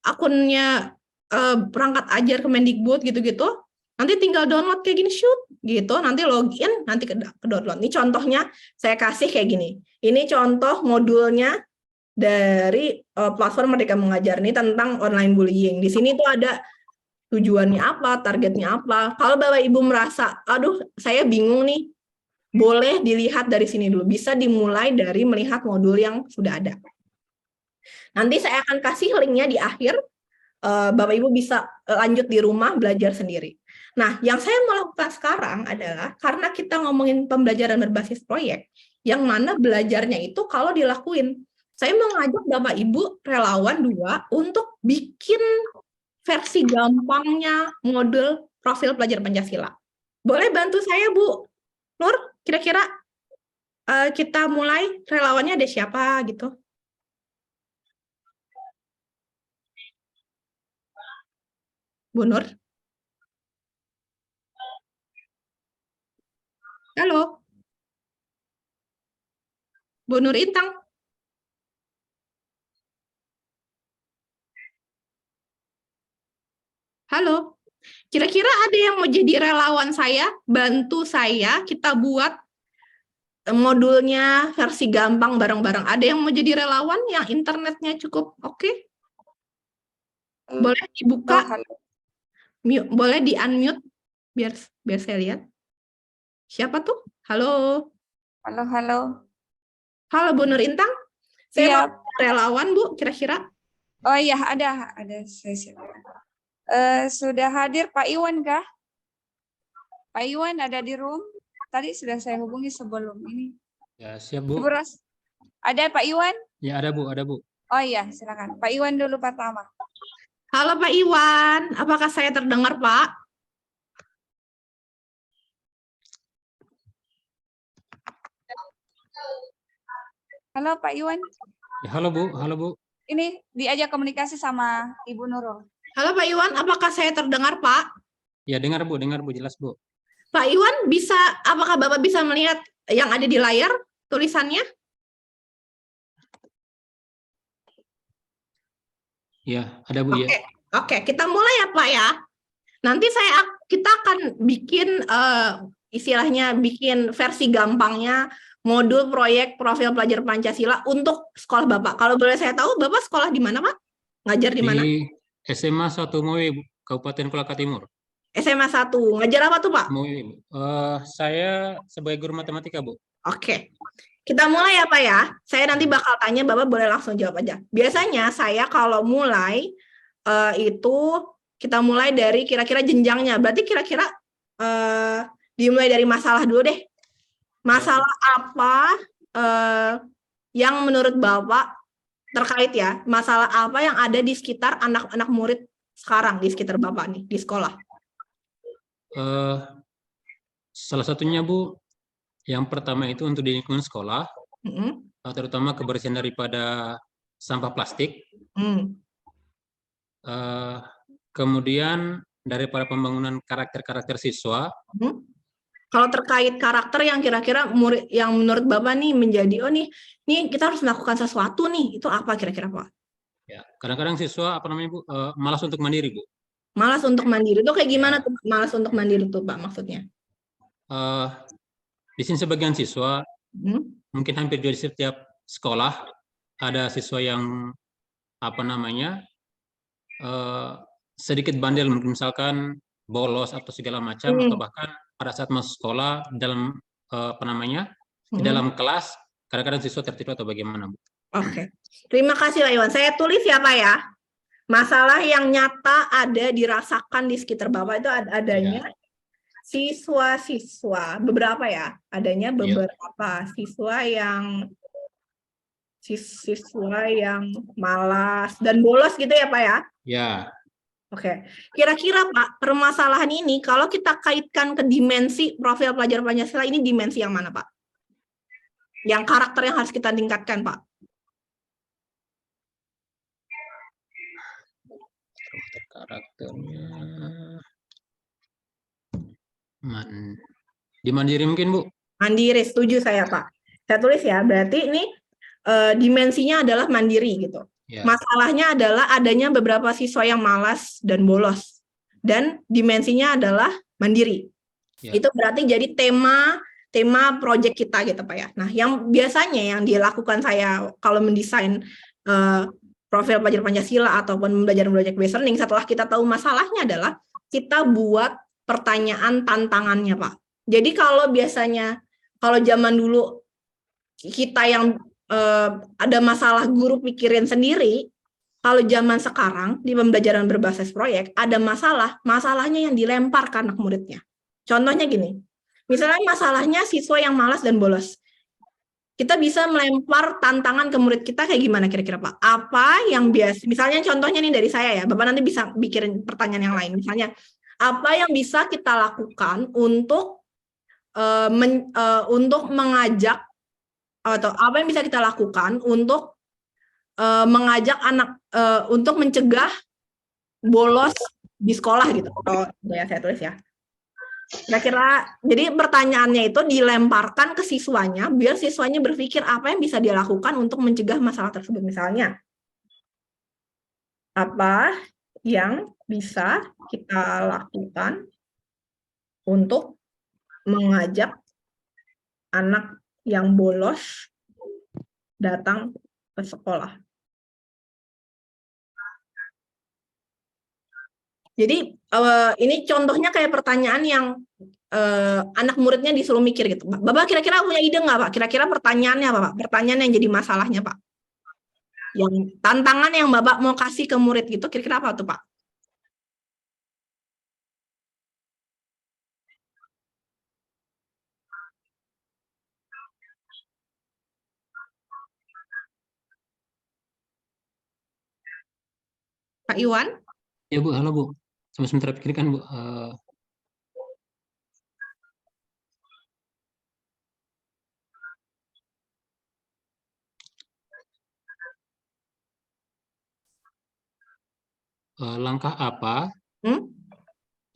akunnya perangkat ajar Kemendikbud gitu-gitu. Nanti tinggal download kayak gini, shoot gitu. Nanti login, nanti ke download. Ini contohnya saya kasih kayak gini. Ini contoh modulnya dari platform Merdeka Mengajar ini tentang online bullying. Di sini tuh ada tujuannya apa, targetnya apa. Kalau Bapak Ibu merasa, aduh saya bingung nih, boleh dilihat dari sini dulu. Bisa dimulai dari melihat modul yang sudah ada. Nanti saya akan kasih linknya di akhir. Bapak Ibu bisa lanjut di rumah belajar sendiri. Nah, yang saya mau lakukan sekarang adalah karena kita ngomongin pembelajaran berbasis proyek, yang mana belajarnya itu kalau dilakuin. Saya mau ngajak Bapak Ibu relawan 2 untuk bikin versi gampangnya modul profil pelajar Pancasila. Boleh bantu saya, Bu Nur? Kira-kira kita mulai, relawannya ada siapa gitu? Bu Nur? Halo? Bu Nur Intang? Halo? Kira-kira ada yang mau jadi relawan saya, bantu saya, kita buat modulnya versi gampang bareng-bareng. Ada yang mau jadi relawan yang internetnya cukup oke? Boleh dibuka? Boleh di-unmute biar saya lihat. Siapa tuh? Halo? Halo. Halo Bu Nur Intang? Saya mau relawan, Bu, kira-kira? Oh iya, ada saya. Sudah hadir Pak Iwan kah? Pak Iwan ada di room? Tadi sudah saya hubungi sebelum ini. Ya, siap Bu. Ibu Ros, ada Pak Iwan? Ya, ada Bu, ada Bu. Oh iya, silakan. Pak Iwan dulu pertama. Halo Pak Iwan, apakah saya terdengar Pak? Halo Pak Iwan. Ya, halo Bu, halo Bu. Ini diajak komunikasi sama Ibu Nurul. Halo Pak Iwan, apakah saya terdengar Pak? Ya, dengar Bu, jelas Bu. Pak Iwan, apakah Bapak bisa melihat yang ada di layar tulisannya? Ya, ada Bu ya. Oke, kita mulai ya Pak ya. Nanti kita akan bikin istilahnya bikin versi gampangnya modul proyek profil pelajar Pancasila untuk sekolah Bapak. Kalau boleh saya tahu, Bapak sekolah di mana Pak? Ngajar di mana? Di SMA 1 Moe, Kabupaten Kolaka Timur. SMA 1. Ngajar apa tuh Pak? Moe. Saya sebagai guru matematika Bu. Oke. Kita mulai ya Pak ya. Saya nanti bakal tanya, Bapak boleh langsung jawab aja. Biasanya saya kalau mulai itu kita mulai dari kira-kira jenjangnya. Berarti kira-kira dimulai dari masalah dulu deh. Masalah apa yang menurut Bapak terkait ya, masalah apa yang ada di sekitar anak-anak murid sekarang di sekitar Bapak nih di sekolah? salah satunya Bu, yang pertama itu untuk di lingkungan sekolah, terutama kebersihan daripada sampah plastik. Kemudian daripada pembangunan karakter-karakter siswa. Kalau terkait karakter yang kira-kira murid yang menurut Bapak nih menjadi nih kita harus melakukan sesuatu nih, itu apa kira-kira Pak? Ya, kadang-kadang siswa Bu, malas untuk mandiri Bu. Malas untuk mandiri itu kayak gimana tuh? Malas untuk mandiri tuh Pak maksudnya? Di sini sebagian siswa, mungkin hampir di setiap sekolah ada siswa yang sedikit bandel, misalkan bolos atau segala macam, atau bahkan pada saat masuk sekolah dalam di dalam kelas kadang-kadang siswa tertidur atau bagaimana Bu? Oke, terima kasih Pak Iwan. Saya tulis ya Pak ya. Masalah yang nyata ada dirasakan di sekitar Bapak itu adanya siswa-siswa beberapa ya, adanya beberapa siswa yang malas dan bolos gitu ya Pak ya? Ya. Oke, kira-kira Pak, permasalahan ini kalau kita kaitkan ke dimensi profil pelajar Pancasila, ini dimensi yang mana Pak? Yang karakter yang harus kita tingkatkan Pak? Karakternya di mandiri mungkin Bu? Mandiri, setuju saya Pak. Saya tulis ya, berarti ini dimensinya adalah mandiri gitu. Masalahnya adalah adanya beberapa siswa yang malas dan bolos, dan dimensinya adalah mandiri. Itu berarti jadi tema proyek kita gitu Pak ya. Nah, yang biasanya yang dilakukan saya kalau mendesain profil pelajar Pancasila ataupun belajar project based learning, setelah kita tahu masalahnya adalah kita buat pertanyaan tantangannya Pak. Jadi kalau biasanya kalau zaman dulu kita yang ada masalah guru pikirin sendiri, kalau zaman sekarang di pembelajaran berbasis proyek ada masalahnya yang dilempar ke anak muridnya. Contohnya gini, misalnya masalahnya siswa yang malas dan bolos. Kita bisa melempar tantangan ke murid kita kayak gimana kira-kira Pak? Apa yang biasa, misalnya contohnya nih dari saya ya, Bapak nanti bisa bikin pertanyaan yang lain. Misalnya, apa yang bisa kita lakukan untuk mengajak, atau apa yang bisa kita lakukan untuk mengajak anak, untuk mencegah bolos di sekolah gitu. Ya, saya tulis ya. Kira-kira, jadi pertanyaannya itu dilemparkan ke siswanya, biar siswanya berpikir apa yang bisa dia lakukan untuk mencegah masalah tersebut. Misalnya, apa yang bisa kita lakukan untuk mengajak anak yang bolos datang ke sekolah. Jadi ini contohnya kayak pertanyaan yang anak muridnya disuruh mikir gitu. Bapak kira-kira punya ide nggak Pak? Kira-kira pertanyaannya apa Pak? Pertanyaan yang jadi masalahnya Pak? Yang tantangan yang Bapak mau kasih ke murid gitu, kira-kira apa tuh Pak? Pak Iwan? Ya Bu, halo Bu. Sebentar pikirkan Bu. Langkah apa?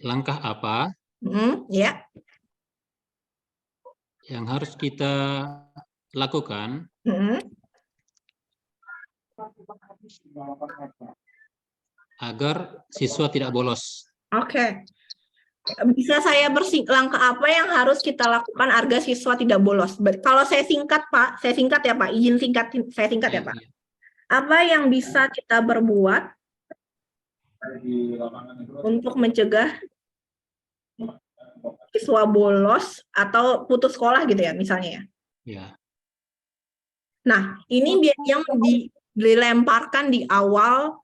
Langkah apa? Ya. Yang harus kita lakukan agar siswa tidak bolos. Oke. Bisa saya langkah apa yang harus kita lakukan agar siswa tidak bolos? Kalau saya singkat Pak, saya singkat ya Pak, izin singkat, saya singkat ya Pak. Apa yang bisa kita berbuat untuk mencegah siswa bolos atau putus sekolah gitu ya misalnya ya? Nah, ini yang dilemparkan di awal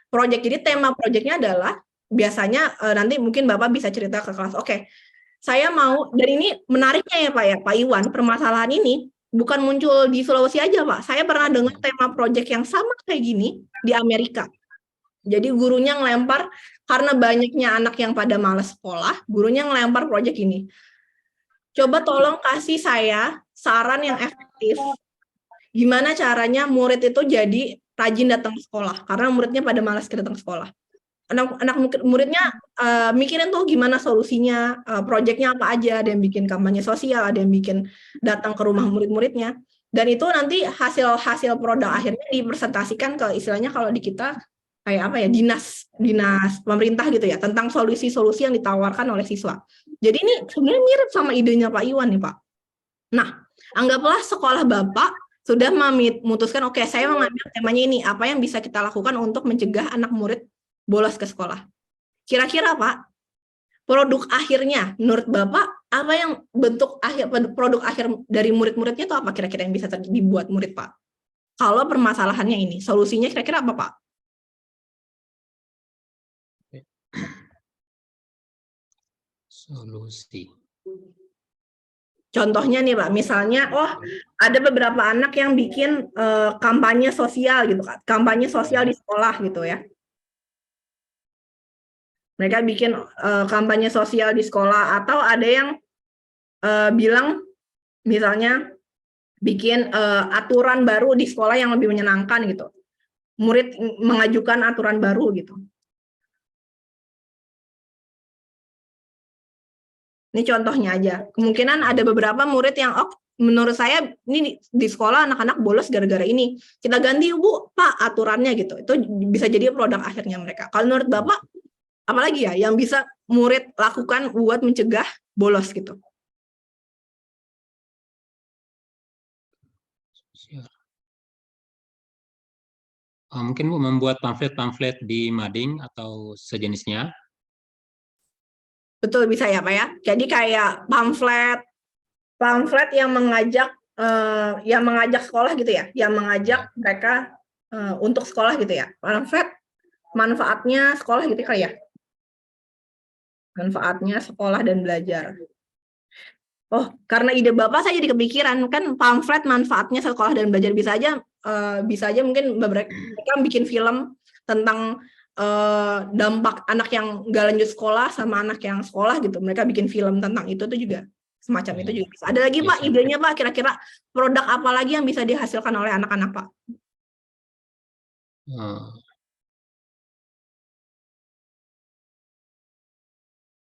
proyek. Jadi tema proyeknya adalah biasanya nanti mungkin Bapak bisa cerita ke kelas. Oke, saya mau, dan ini menariknya ya Pak Iwan, permasalahan ini bukan muncul di Sulawesi aja Pak. Saya pernah dengar tema proyek yang sama kayak gini di Amerika. Jadi gurunya ngelempar, karena banyaknya anak yang pada malas sekolah, gurunya ngelempar proyek ini. Coba tolong kasih saya saran yang efektif. Gimana caranya murid itu jadi rajin datang ke sekolah? Karena muridnya pada malas datang ke sekolah. Anak muridnya mikirin tuh gimana solusinya, proyeknya apa aja, ada yang bikin kampanye sosial, ada yang bikin datang ke rumah murid-muridnya. Dan itu nanti hasil produk akhirnya dipresentasikan ke istilahnya kalau di kita kayak apa ya, dinas pemerintah gitu ya, tentang solusi-solusi yang ditawarkan oleh siswa. Jadi ini sebenarnya mirip sama idenya Pak Iwan nih Pak. Nah, anggaplah sekolah Bapak sudah memutuskan, oke, saya mengambil temanya ini, apa yang bisa kita lakukan untuk mencegah anak murid bolos ke sekolah. Kira-kira Pak, produk akhirnya menurut Bapak, apa yang bentuk akhir, produk akhir dari murid-muridnya itu apa kira-kira yang bisa dibuat murid Pak? Kalau permasalahannya ini, solusinya kira-kira apa Pak? Solusi. Contohnya nih Pak, misalnya, ada beberapa anak yang bikin kampanye sosial gitu kan, kampanye sosial di sekolah gitu ya. Mereka bikin kampanye sosial di sekolah, atau ada yang bilang misalnya bikin aturan baru di sekolah yang lebih menyenangkan gitu. Murid mengajukan aturan baru gitu. Ini contohnya aja. Kemungkinan ada beberapa murid yang, menurut saya ini di sekolah anak-anak bolos gara-gara ini. Kita ganti Bu, Pak, aturannya gitu. Itu bisa jadi produk akhirnya mereka. Kalau menurut Bapak, apalagi ya yang bisa murid lakukan buat mencegah bolos gitu? Mungkin Bu membuat pamflet-pamflet di mading atau sejenisnya. Betul, bisa ya Pak ya. Jadi kayak pamflet yang mengajak sekolah gitu ya, yang mengajak mereka untuk sekolah gitu ya. Pamflet manfaatnya sekolah gitu kali ya. Manfaatnya sekolah dan belajar. Karena ide Bapak saya jadi kepikiran, kan pamflet manfaatnya sekolah dan belajar, bisa aja mungkin mereka bikin film tentang dampak anak yang nggak lanjut sekolah sama anak yang sekolah gitu. Mereka bikin film tentang itu tuh juga semacam itu juga bisa. Ada lagi Pak idenya Pak, kira-kira produk apa lagi yang bisa dihasilkan oleh anak-anak Pak?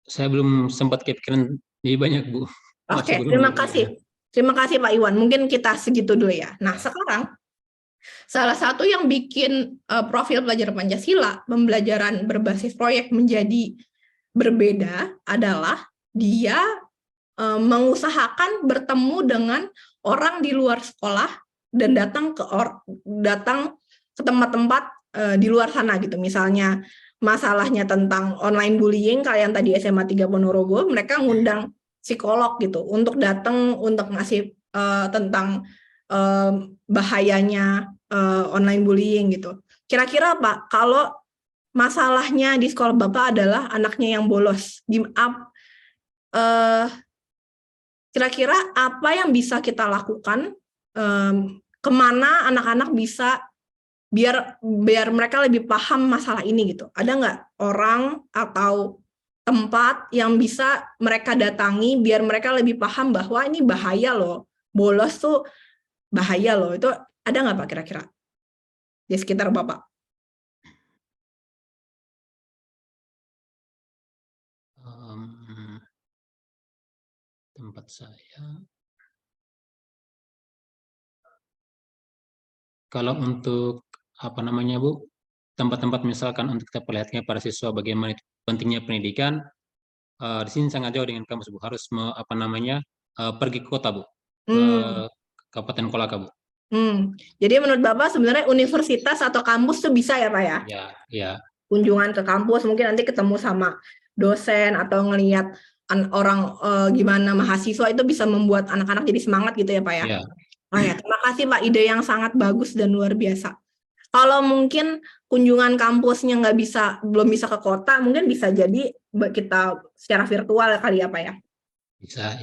Saya belum sempat kepikiran lebih banyak Bu. Oke, terima kasih. Terima kasih Pak Iwan. Mungkin kita segitu dulu ya. Nah, sekarang salah satu yang bikin profil pelajar Pancasila, pembelajaran berbasis proyek menjadi berbeda adalah dia mengusahakan bertemu dengan orang di luar sekolah dan datang ke tempat-tempat di luar sana gitu. Misalnya masalahnya tentang online bullying, kalian tadi SMA 3 Ponorogo, mereka ngundang psikolog gitu untuk datang untuk ngasih tentang bahayanya online bullying gitu. Kira-kira Pak, kalau masalahnya di sekolah Bapak adalah anaknya yang bolos, kira-kira apa yang bisa kita lakukan, kemana anak-anak bisa biar mereka lebih paham masalah ini gitu? Ada nggak orang atau tempat yang bisa mereka datangi biar mereka lebih paham bahwa ini bahaya loh, bolos tuh bahaya loh? Itu ada nggak Pak kira-kira di sekitar Bapak? Tempat saya, kalau untuk apa namanya Bu, tempat-tempat misalkan untuk kita perlihatkan para siswa bagaimana pentingnya pendidikan, di sini sangat jauh dengan kampus Bu, harus pergi ke kota Bu, ke Kabupaten Kolaka Bu. Jadi menurut Bapak sebenarnya universitas atau kampus tuh bisa ya Pak ya? Ya. Kunjungan ke kampus, mungkin nanti ketemu sama dosen atau ngelihat orang gimana mahasiswa, itu bisa membuat anak-anak jadi semangat gitu ya Pak ya? Ya, terima kasih Pak, ide yang sangat bagus dan luar biasa. Kalau mungkin kunjungan kampusnya belum bisa ke kota, mungkin bisa jadi kita secara virtual kali ya Pak ya? Bisa.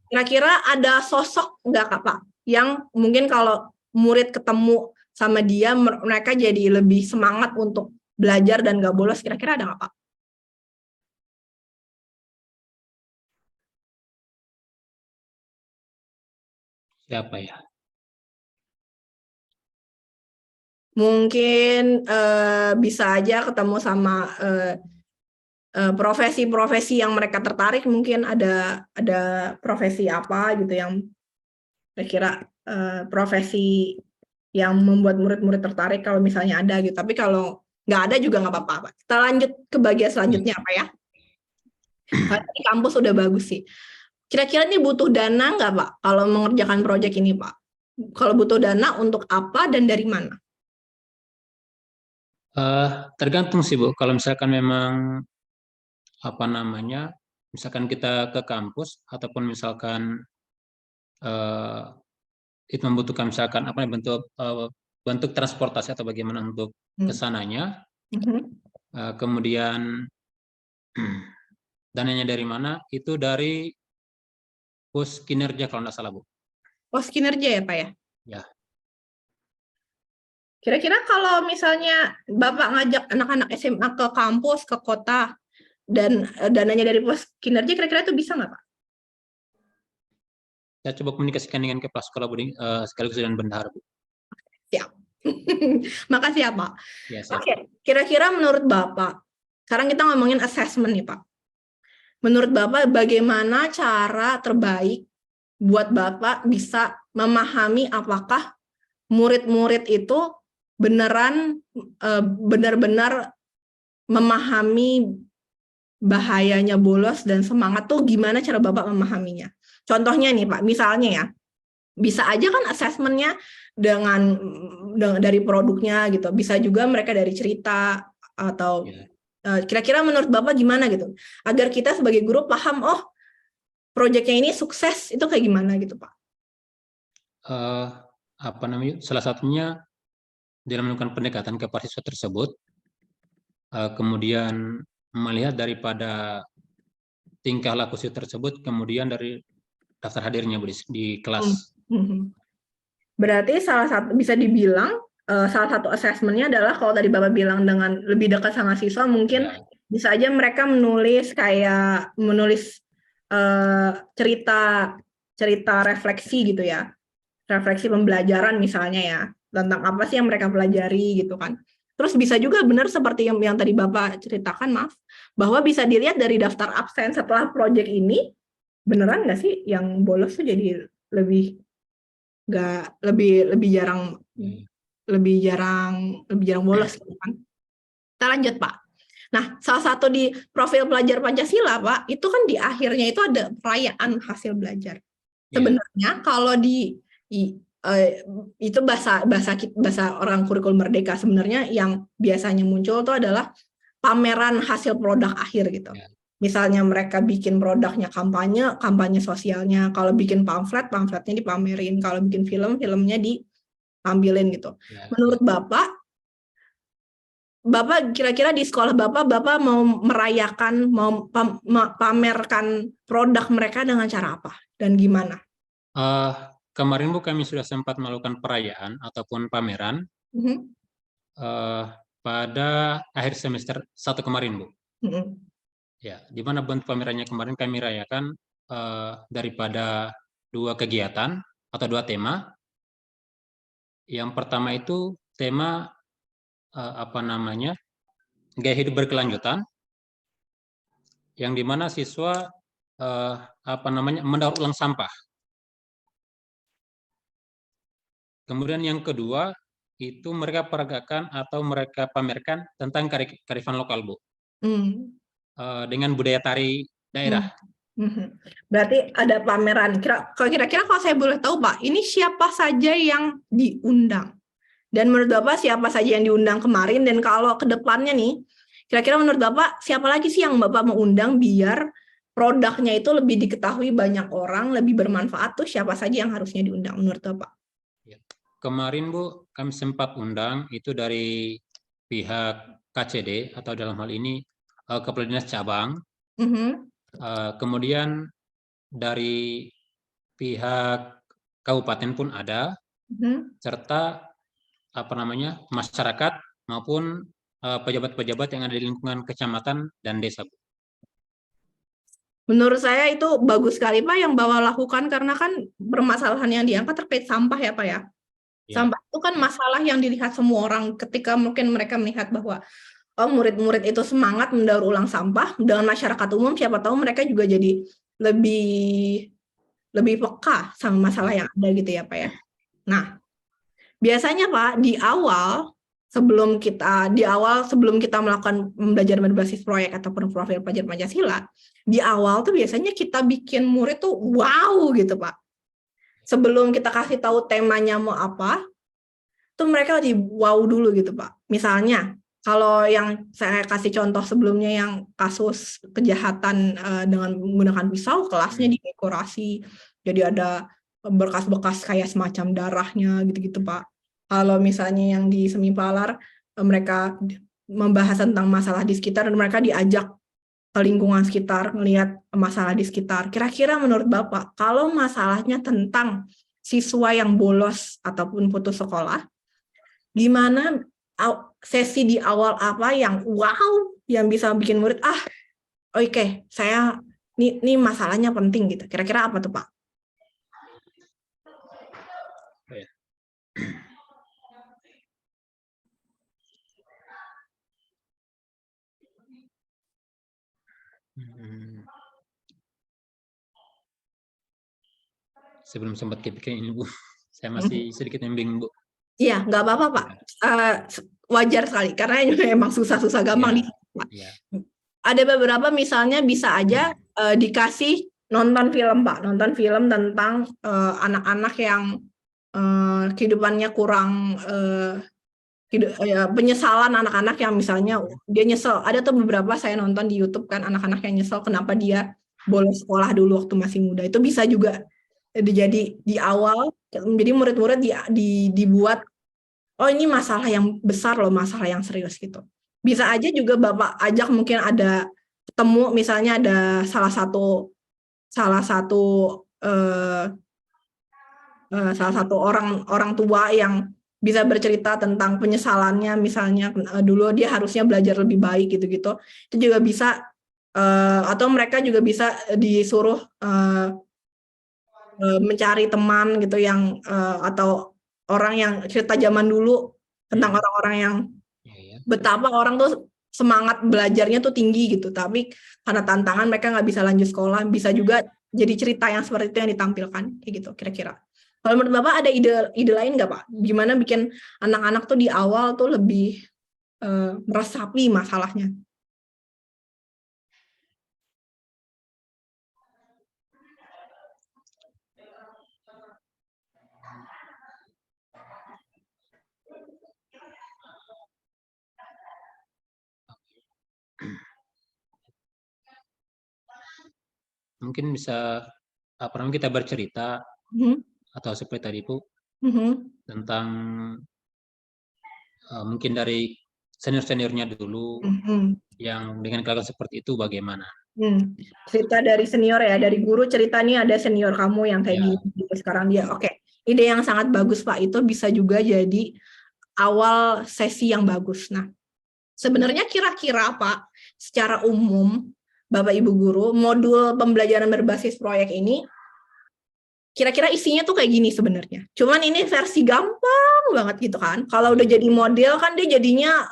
Kira-kira ada sosok nggak Pak, yang mungkin kalau murid ketemu sama dia, mereka jadi lebih semangat untuk belajar dan nggak bolos, kira-kira ada nggak Pak? Siapa ya? Mungkin bisa aja ketemu sama profesi-profesi yang mereka tertarik. Mungkin ada profesi apa gitu yang kira-kira profesi yang membuat murid-murid tertarik kalau misalnya ada gitu. Tapi kalau nggak ada juga nggak apa-apa. Kita lanjut ke bagian selanjutnya apa ya? Di kampus udah bagus sih. Kira-kira ini butuh dana nggak Pak kalau mengerjakan proyek ini Pak? Kalau butuh dana untuk apa dan dari mana? Tergantung sih Bu. Kalau misalkan memang apa namanya, misalkan kita ke kampus ataupun misalkan itu membutuhkan misalkan apa bentuk transportasi atau bagaimana untuk kesananya, kemudian dananya dari mana? Itu dari pos kinerja kalau nggak salah Bu. Pos kinerja ya Pak ya? Ya. Kira-kira kalau misalnya Bapak ngajak anak-anak SMA ke kampus, ke kota, dan dananya dari pos kinerja, kira-kira itu bisa nggak Pak? Saya coba komunikasikan dengan kepala sekolah Bu, sekaligus dengan bendahara Bu. Siap. Makasih ya Pak. Ya, siap. Oke, kira-kira menurut Bapak, sekarang kita ngomongin assessment nih Pak. Menurut Bapak bagaimana cara terbaik buat Bapak bisa memahami apakah murid-murid itu benar-benar memahami bahayanya bolos dan semangat tuh gimana cara Bapak memahaminya? Contohnya nih Pak, misalnya ya, bisa aja kan assessment-nya dengan dari produknya gitu, bisa juga mereka dari cerita atau kira-kira menurut Bapak gimana gitu, agar kita sebagai guru paham, oh proyeknya ini sukses itu kayak gimana gitu Pak? Apa namanya? Salah satunya dalam melakukan pendekatan kepada siswa tersebut, kemudian melihat daripada tingkah laku siswa tersebut, kemudian dari daftar hadirnya Bu di kelas. Berarti salah satu bisa dibilang salah satu assessment-nya adalah kalau tadi Bapak bilang dengan lebih dekat sama siswa, mungkin bisa aja mereka menulis cerita refleksi gitu ya, refleksi pembelajaran misalnya ya, tentang apa sih yang mereka pelajari gitu kan. Terus bisa juga benar seperti yang tadi Bapak ceritakan, maaf, bahwa bisa dilihat dari daftar absen setelah proyek ini, beneran nggak sih yang bolos tuh jadi lebih jarang bolos gitu kan. Kita lanjut Pak. Nah, salah satu di profil pelajar Pancasila Pak, itu kan di akhirnya itu ada perayaan hasil belajar. Sebenarnya kalau itu bahasa orang kurikulum merdeka, sebenarnya yang biasanya muncul itu adalah pameran hasil produk akhir gitu. Misalnya mereka bikin produknya kampanye sosialnya. Kalau bikin pamfletnya dipamerin. Kalau bikin filmnya ditampilin gitu. Menurut Bapak kira-kira di sekolah Bapak mau merayakan, mau pamerkan produk mereka dengan cara apa dan gimana? Kemarin Bu kami sudah sempat melakukan perayaan ataupun pameran pada akhir semester 1 kemarin Bu. Ya, di mana bentuk pamerannya kemarin kami rayakan daripada 2 kegiatan atau 2 tema. Yang pertama itu tema gaya hidup berkelanjutan, yang dimana siswa mendaur ulang sampah. Kemudian yang kedua itu mereka peragakan atau mereka pamerkan tentang kearifan lokal Bu. Dengan budaya tari daerah. Berarti ada pameran. Kira-kira kalau saya boleh tahu Pak, ini siapa saja yang diundang? Dan menurut Bapak siapa saja yang diundang kemarin? Dan kalau ke depannya nih, kira-kira menurut Bapak siapa lagi sih yang Bapak mau undang biar produknya itu lebih diketahui banyak orang, lebih bermanfaat tuh siapa saja yang harusnya diundang menurut Bapak? Kemarin Bu, kami sempat undang itu dari pihak KCD atau dalam hal ini Kepala Dinas Cabang, kemudian dari pihak kabupaten pun ada, serta masyarakat maupun pejabat-pejabat yang ada di lingkungan kecamatan dan desa. Menurut saya itu bagus sekali Pak yang Bapak lakukan, karena kan permasalahan yang diangkat terkait sampah ya Pak ya. Sampah itu kan masalah yang dilihat semua orang ketika mungkin mereka melihat bahwa murid-murid itu semangat mendaur ulang sampah, dengan masyarakat umum siapa tahu mereka juga jadi lebih peka sama masalah yang ada gitu ya Pak ya. Nah, biasanya Pak sebelum kita melakukan pembelajaran berbasis proyek ataupun profil pelajar Pancasila, di awal tuh biasanya kita bikin murid tuh wow gitu Pak. Sebelum kita kasih tahu temanya mau apa, tuh mereka di wow dulu gitu Pak. Misalnya, kalau yang saya kasih contoh sebelumnya yang kasus kejahatan dengan menggunakan pisau, kelasnya didekorasi, jadi ada bekas-bekas kayak semacam darahnya gitu-gitu Pak. Kalau misalnya yang di Semi Palar, mereka membahas tentang masalah di sekitar dan mereka diajak ke lingkungan sekitar, melihat masalah di sekitar. Kira-kira menurut Bapak, kalau masalahnya tentang siswa yang bolos ataupun putus sekolah, gimana sesi di awal apa yang wow, yang bisa bikin murid, oke, saya, ini masalahnya penting gitu. Kira-kira apa tuh Pak? Sebelum sempat kepikiran ini Bu, saya masih sedikit membingung Bu. Iya, nggak apa-apa Pak. Wajar sekali, karena memang susah-susah gampang Pak. Ada beberapa misalnya bisa aja dikasih nonton film Pak, nonton film tentang anak-anak yang kehidupannya kurang penyesalan anak-anak yang misalnya dia nyesel. Ada tuh beberapa saya nonton di YouTube kan anak-anak yang nyesel kenapa dia bolos sekolah dulu waktu masih muda. Itu bisa juga jadi di awal, jadi murid-murid dibuat, oh ini masalah yang besar loh, masalah yang serius gitu. Bisa aja juga Bapak ajak mungkin ada ketemu misalnya ada salah satu orang tua yang bisa bercerita tentang penyesalannya, misalnya dulu dia harusnya belajar lebih baik gitu-gitu. Itu juga bisa, atau mereka juga bisa disuruh mencari teman gitu yang atau orang yang cerita zaman dulu tentang orang-orang yang betapa orang tuh semangat belajarnya tuh tinggi gitu, tapi karena tantangan mereka nggak bisa lanjut sekolah. Bisa juga jadi cerita yang seperti itu yang ditampilkan kayak gitu kira-kira. Kalau menurut Bapak ada ide lain nggak Pak? Gimana bikin anak-anak tuh di awal tuh lebih meresapi masalahnya? Mungkin bisa kita bercerita atau seperti tadi Bu tentang mungkin dari senior-seniornya dulu yang dengan kelakuan seperti itu bagaimana. Cerita dari senior ya, dari guru cerita nih ada senior kamu yang kayak gini gitu, sekarang dia ide yang sangat bagus Pak. Itu bisa juga jadi awal sesi yang bagus. Nah, sebenarnya kira-kira Pak, secara umum Bapak Ibu guru, modul pembelajaran berbasis proyek ini kira-kira isinya tuh kayak gini sebenarnya. Cuman ini versi gampang banget gitu kan. Kalau udah jadi model kan dia jadinya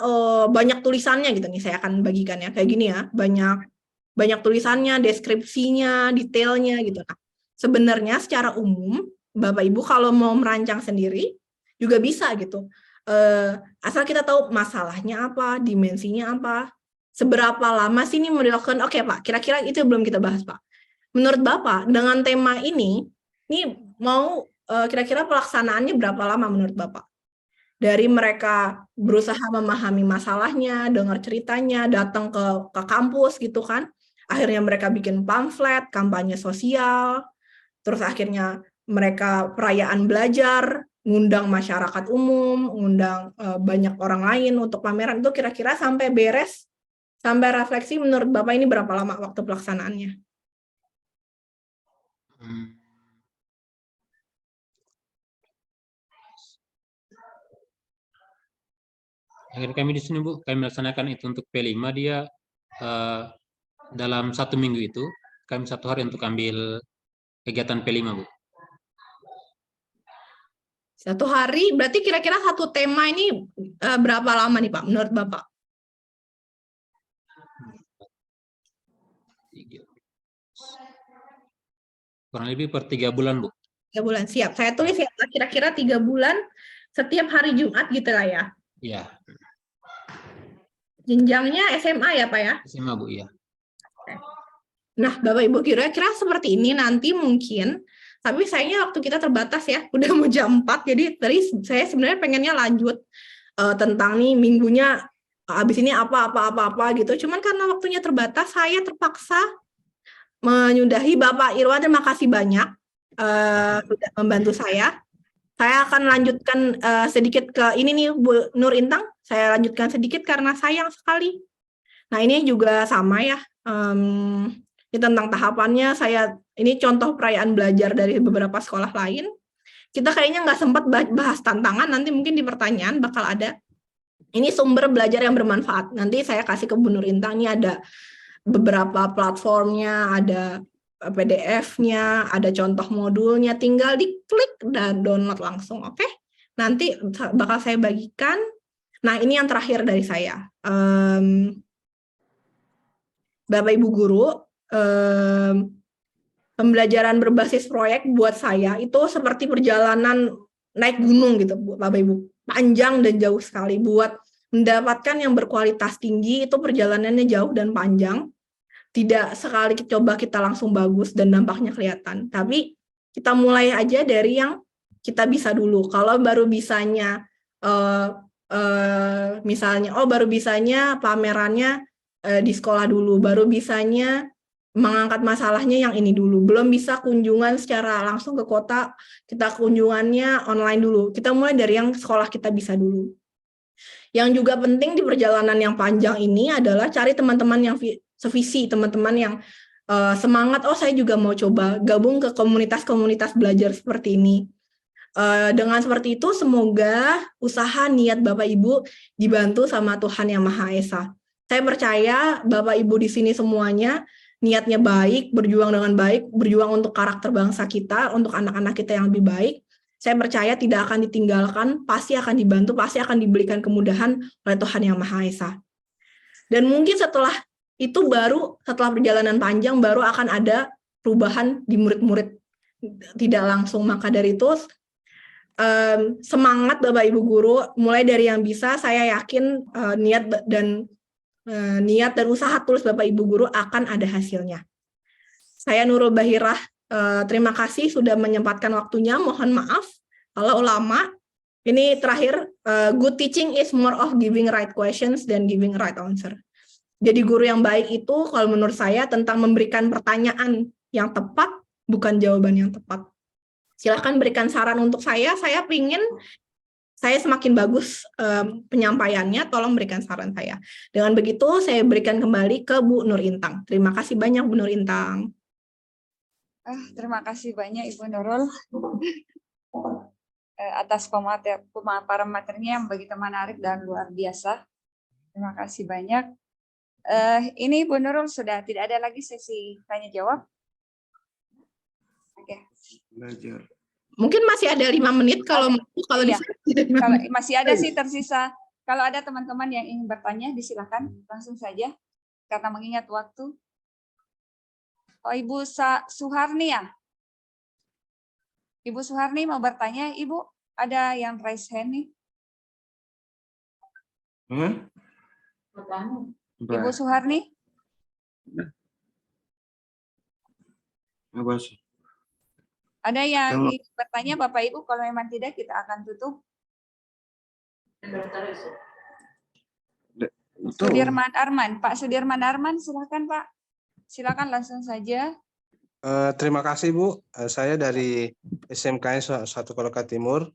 banyak tulisannya gitu nih. Saya akan bagikan ya kayak gini ya. Banyak tulisannya, deskripsinya, detailnya gitu. Nah, sebenarnya secara umum Bapak Ibu kalau mau merancang sendiri juga bisa gitu. Asal kita tahu masalahnya apa, dimensinya apa, seberapa lama sih ini mau dilakukan. Oke Pak, kira-kira itu belum kita bahas Pak. Menurut Bapak dengan tema ini mau kira-kira pelaksanaannya berapa lama menurut Bapak? Dari mereka berusaha memahami masalahnya, dengar ceritanya, datang ke kampus gitu kan. Akhirnya mereka bikin pamflet, kampanye sosial, terus akhirnya mereka perayaan belajar, ngundang masyarakat umum, ngundang banyak orang lain untuk pameran. Itu kira-kira sampai beres, sampai refleksi menurut Bapak ini berapa lama waktu pelaksanaannya? Akhirnya kami di sini Bu, kami melaksanakan itu untuk P5 dia dalam 1 minggu itu kami 1 hari untuk ambil kegiatan P5 Bu. 1 hari, berarti kira-kira satu tema ini berapa lama nih Pak, menurut Bapak? Kurang lebih per 3 bulan, Bu. 3 bulan, siap. Saya tulis ya, kira-kira 3 bulan setiap hari Jumat gitu lah ya. Iya, Jenjangnya SMA ya Pak ya? SMA, Bu, iya. Nah, Bapak Ibu kira-kira seperti ini nanti mungkin, tapi sayangnya waktu kita terbatas ya, udah mau jam 4, jadi tadi saya sebenarnya pengennya lanjut tentang nih minggunya abis ini apa gitu. Cuman karena waktunya terbatas, saya terpaksa menyudahi. Bapak Irwan, terima kasih banyak sudah membantu saya. Saya akan lanjutkan sedikit ke ini nih Bu Nur Intang, saya lanjutkan sedikit karena sayang sekali. Nah ini juga sama ya, ini tentang tahapannya. Ini contoh perayaan belajar dari beberapa sekolah lain. Kita kayaknya nggak sempat bahas tantangan, nanti mungkin di pertanyaan bakal ada. Ini sumber belajar yang bermanfaat. Nanti saya kasih ke Bu Nur Intang, ini ada beberapa platformnya, ada PDF-nya, ada contoh modulnya, tinggal diklik dan download langsung, oke? Nanti bakal saya bagikan. Nah, ini yang terakhir dari saya. Bapak Ibu Guru, pembelajaran berbasis proyek buat saya itu seperti perjalanan naik gunung gitu, Bapak Ibu. Panjang dan jauh sekali. Buat mendapatkan yang berkualitas tinggi itu perjalanannya jauh dan panjang. Tidak sekali coba kita langsung bagus dan dampaknya kelihatan. Tapi kita mulai aja dari yang kita bisa dulu. Kalau baru bisanya, misalnya, baru bisanya pamerannya di sekolah dulu, baru bisanya mengangkat masalahnya yang ini dulu. Belum bisa kunjungan secara langsung ke kota, kita kunjungannya online dulu. Kita mulai dari yang sekolah kita bisa dulu. Yang juga penting di perjalanan yang panjang ini adalah cari teman-teman yang sevisi, teman-teman yang semangat, saya juga mau coba gabung ke komunitas-komunitas belajar seperti ini. Dengan seperti itu, semoga usaha niat Bapak Ibu dibantu sama Tuhan Yang Maha Esa. Saya percaya Bapak Ibu di sini semuanya niatnya baik, berjuang dengan baik, berjuang untuk karakter bangsa kita, untuk anak-anak kita yang lebih baik. Saya percaya tidak akan ditinggalkan, pasti akan dibantu, pasti akan diberikan kemudahan oleh Tuhan Yang Maha Esa. Dan mungkin setelah itu setelah perjalanan panjang, baru akan ada perubahan di murid-murid. Tidak langsung, maka dari itu, semangat Bapak Ibu Guru, mulai dari yang bisa, saya yakin niat dan usaha tulus Bapak Ibu Guru akan ada hasilnya. Saya Nurul Bahirah, terima kasih sudah menyempatkan waktunya. Mohon maaf kalau lama. Ini terakhir, good teaching is more of giving right questions than giving right answer. Jadi guru yang baik itu kalau menurut saya tentang memberikan pertanyaan yang tepat, bukan jawaban yang tepat. Silakan berikan saran untuk saya pingin saya semakin bagus penyampaiannya, tolong berikan saran saya. Dengan begitu saya berikan kembali ke Bu Nur Intang. Terima kasih banyak Bu Nur Intang. Terima kasih banyak Ibu Nurul atas pemaparan materinya yang begitu menarik dan luar biasa. Terima kasih banyak. Ini Bu Nurul sudah tidak ada lagi sesi tanya jawab. Oke. Mungkin masih ada 5 menit kalau iya. Kalau masih ada sih tersisa. Kalau ada teman-teman yang ingin bertanya, disilakan langsung saja karena mengingat waktu. Ibu Suharni ya? Ibu Suharni mau bertanya, Ibu ada yang raise hand nih? Ibu Suharni? Ada yang ingin bertanya Bapak Ibu? Kalau memang tidak, kita akan tutup. Sudirman Arman, Pak Sudirman Arman, silakan Pak. Silakan langsung saja. Terima kasih Bu. Saya dari SMKN 1 Kolaka Timur.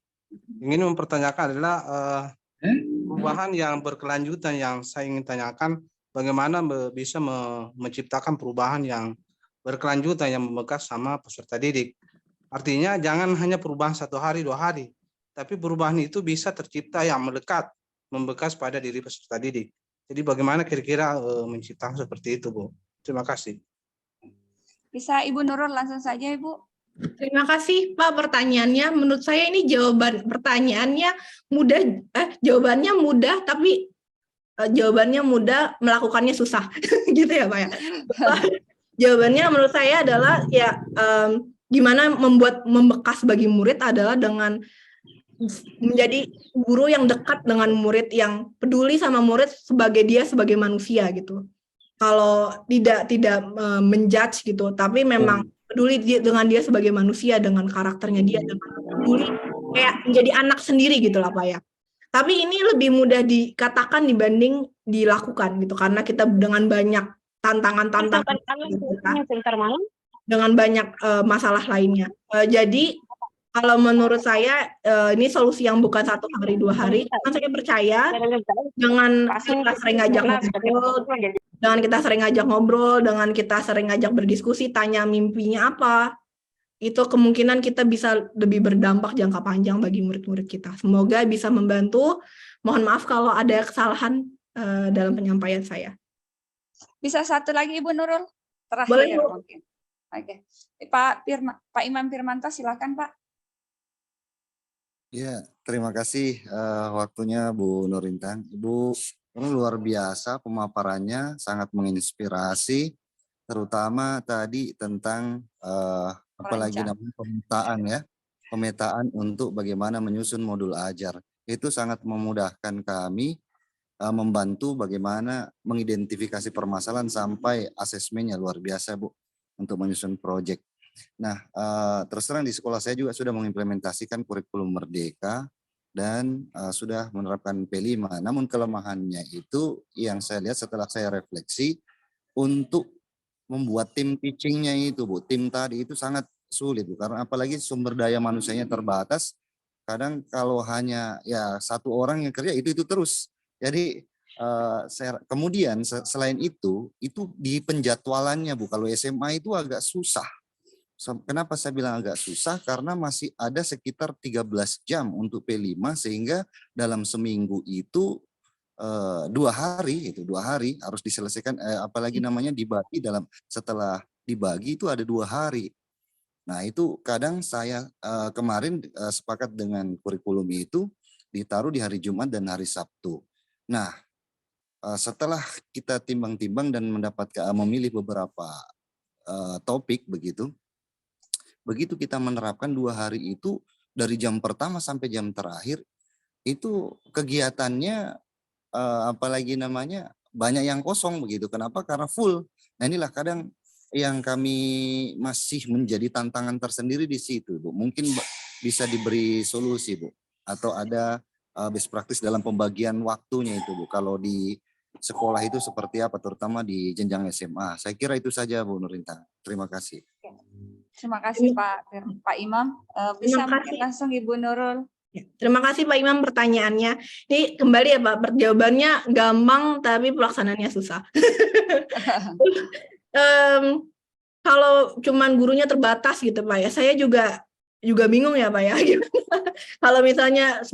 Ingin mempertanyakan adalah perubahan yang berkelanjutan yang saya ingin tanyakan. Bagaimana bisa menciptakan perubahan yang berkelanjutan yang membekas sama peserta didik. Artinya jangan hanya perubahan 1 hari, 2 hari. Tapi perubahan itu bisa tercipta yang melekat, membekas pada diri peserta didik. Jadi bagaimana kira-kira menciptakan seperti itu Bu? Terima kasih. Bisa Ibu Nurul langsung saja Ibu. Terima kasih Pak pertanyaannya. Menurut saya ini pertanyaannya mudah, jawabannya mudah tapi jawabannya mudah, melakukannya susah, gitu ya Pak ya. Jawabannya menurut saya adalah ya gimana membekas bagi murid adalah dengan menjadi guru yang dekat dengan murid, yang peduli sama murid sebagai manusia gitu. Kalau tidak menjudge gitu, tapi memang peduli dengan dia sebagai manusia, dengan karakternya dia, dengan peduli kayak menjadi anak sendiri gitu lah Pak ya. Tapi ini lebih mudah dikatakan dibanding dilakukan gitu, karena kita dengan banyak tantangan gitu, dengan banyak masalah lainnya. Jadi kalau menurut saya ini solusi yang bukan 1 hari 2 hari. Saya percaya dengan kita sering ngajak ngobrol, dengan kita sering ngajak berdiskusi, tanya mimpinya apa, itu kemungkinan kita bisa lebih berdampak jangka panjang bagi murid-murid kita. Semoga bisa membantu. Mohon maaf kalau ada kesalahan dalam penyampaian saya. Bisa satu lagi Ibu Nurul? Terakhir Boleh, Bu. mungkin. Oke. Pak Imam Firmanto silakan Pak. Ya, terima kasih waktunya Bu Nurintang. Ibu ini luar biasa pemaparannya, sangat menginspirasi, terutama tadi tentang apalagi namanya pemetaan ya, pemetaan untuk bagaimana menyusun modul ajar. Itu sangat memudahkan kami membantu bagaimana mengidentifikasi permasalahan sampai asesmennya luar biasa Bu untuk menyusun proyek. Nah, terus terang di sekolah saya juga sudah mengimplementasikan kurikulum Merdeka dan sudah menerapkan P5. Namun kelemahannya itu yang saya lihat setelah saya refleksi untuk membuat tim teachingnya itu Bu, tim tadi itu sangat sulit Bu, karena apalagi sumber daya manusianya terbatas. Kadang kalau hanya ya 1 orang yang kerja itu terus. Jadi kemudian selain itu di penjadwalannya Bu, kalau SMA itu agak susah. Kenapa saya bilang agak susah? Karena masih ada sekitar 13 jam untuk P5 sehingga dalam seminggu itu 2 hari harus diselesaikan, apalagi namanya dibagi setelah dibagi itu ada 2 hari. Nah itu kadang saya kemarin sepakat dengan kurikulum itu ditaruh di hari Jumat dan hari Sabtu. Nah setelah kita timbang-timbang dan memilih beberapa topik begitu kita menerapkan 2 hari itu dari jam pertama sampai jam terakhir itu kegiatannya apalagi namanya banyak yang kosong begitu. Kenapa? Karena full. Nah inilah kadang yang kami masih menjadi tantangan tersendiri di situ Bu. Mungkin bisa diberi solusi Bu, atau ada best practice dalam pembagian waktunya itu Bu. Kalau di sekolah itu seperti apa, terutama di jenjang SMA. Saya kira itu saja Bu Nurintang. Terima kasih. Terima kasih Pak Imam. Bisa mungkin langsung Ibu Nurul. Terima kasih Pak Imam pertanyaannya. Ini kembali ya Pak, jawabannya gampang tapi pelaksanaannya susah. Kalau cuman gurunya terbatas gitu Pak ya, saya juga bingung ya Pak ya. Kalau misalnya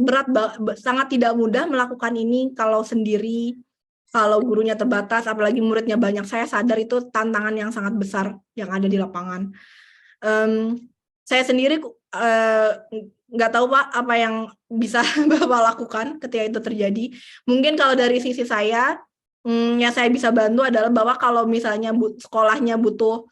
sangat tidak mudah melakukan ini kalau sendiri, kalau gurunya terbatas, apalagi muridnya banyak, saya sadar itu tantangan yang sangat besar yang ada di lapangan. Saya sendiri nggak tahu Pak apa yang bisa Bapak lakukan ketika itu terjadi. Mungkin kalau dari sisi saya, yang saya bisa bantu adalah bahwa kalau misalnya sekolahnya butuh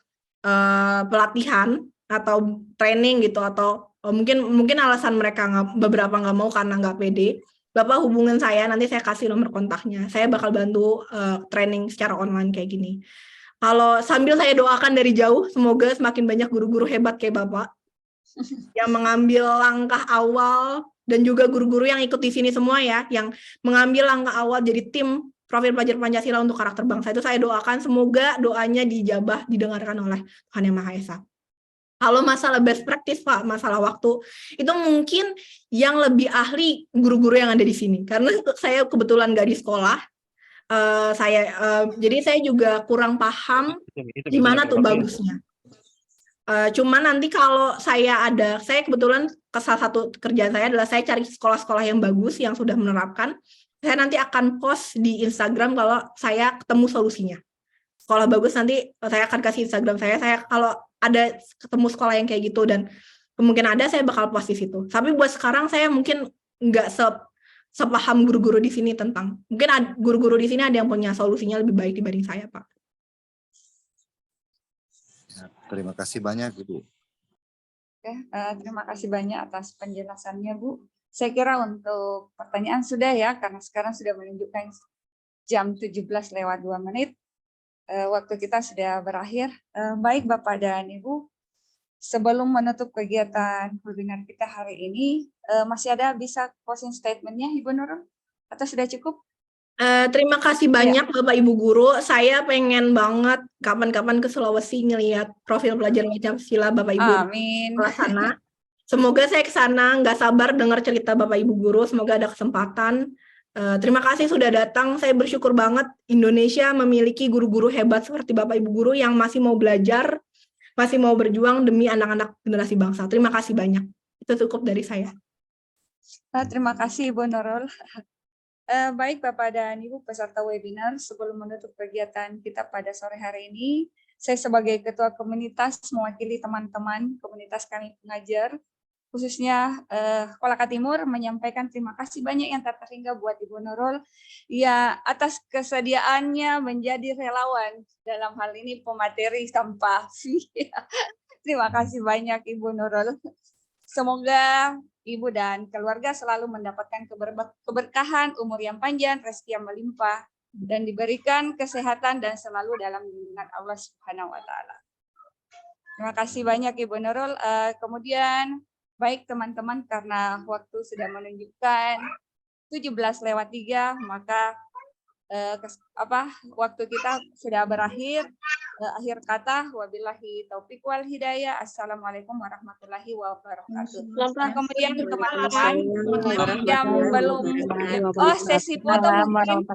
pelatihan atau training gitu, atau mungkin alasan mereka beberapa nggak mau karena nggak pede, Bapak hubungin saya, nanti saya kasih nomor kontaknya. Saya bakal bantu training secara online kayak gini. Kalau sambil saya doakan dari jauh, semoga semakin banyak guru-guru hebat kayak Bapak yang mengambil langkah awal, dan juga guru-guru yang ikut di sini semua ya, yang mengambil langkah awal jadi tim profil pelajar Pancasila untuk karakter bangsa. Itu saya doakan, semoga doanya dijabah, didengarkan oleh Tuhan Yang Maha Esa. Kalau masalah best practice Pak, masalah waktu, itu mungkin yang lebih ahli guru-guru yang ada di sini. Karena saya kebetulan nggak di sekolah, jadi saya juga kurang paham gimana tuh bagusnya. Cuman nanti kalau saya kebetulan salah satu kerjaan saya adalah saya cari sekolah-sekolah yang bagus yang sudah menerapkan. Saya nanti akan post di Instagram kalau saya ketemu solusinya. Sekolah bagus nanti saya akan kasih Instagram saya kalau ada ketemu sekolah yang kayak gitu, dan kemungkinan ada saya bakal post di situ. Tapi buat sekarang saya mungkin nggak sepaham guru-guru di sini tentang, mungkin guru-guru di sini ada yang punya solusinya lebih baik dibanding saya, Pak. Ya, terima kasih banyak Ibu. Oke, terima kasih banyak atas penjelasannya, Bu. Saya kira untuk pertanyaan sudah ya, karena sekarang sudah menunjukkan jam 17:02. Waktu kita sudah berakhir. Baik Bapak dan Ibu, sebelum menutup kegiatan webinar kita hari ini, masih ada bisa closing statement-nya Ibu Nurul? Atau sudah cukup? Terima kasih banyak Bapak Ibu Guru. Saya pengen banget kapan-kapan ke Sulawesi ngelihat profil pelajar Pancasila Bapak Ibu. Amin. Ke sana. Semoga saya ke sana, nggak sabar dengar cerita Bapak Ibu Guru. Semoga ada kesempatan. Terima kasih sudah datang. Saya bersyukur banget Indonesia memiliki guru-guru hebat seperti Bapak Ibu Guru yang masih mau belajar, masih mau berjuang demi anak-anak generasi bangsa. Terima kasih banyak. Itu cukup dari saya. Terima kasih Ibu Nurul. Baik Bapak dan Ibu peserta webinar, sebelum menutup kegiatan kita pada sore hari ini, saya sebagai Ketua Komunitas mewakili teman-teman komunitas kami pengajar, khususnya Kolaka Timur, menyampaikan terima kasih banyak yang tak terhingga buat Ibu Nurul ya atas kesediaannya menjadi relawan dalam hal ini pemateri tanpa fee. Terima kasih banyak Ibu Nurul. Semoga Ibu dan keluarga selalu mendapatkan keberkahan, umur yang panjang, rezeki yang melimpah, dan diberikan kesehatan dan selalu dalam lindungan Allah Subhanahu wa Ta'ala. Terima kasih banyak Ibu Nurul. Kemudian baik teman-teman, karena waktu sudah menunjukkan 17:03, maka waktu kita sudah berakhir. Akhir kata, wabillahi taufiq wal hidayah. Assalamualaikum warahmatullahi wabarakatuh. Kemudian teman-teman yang belum, sesi foto mungkin.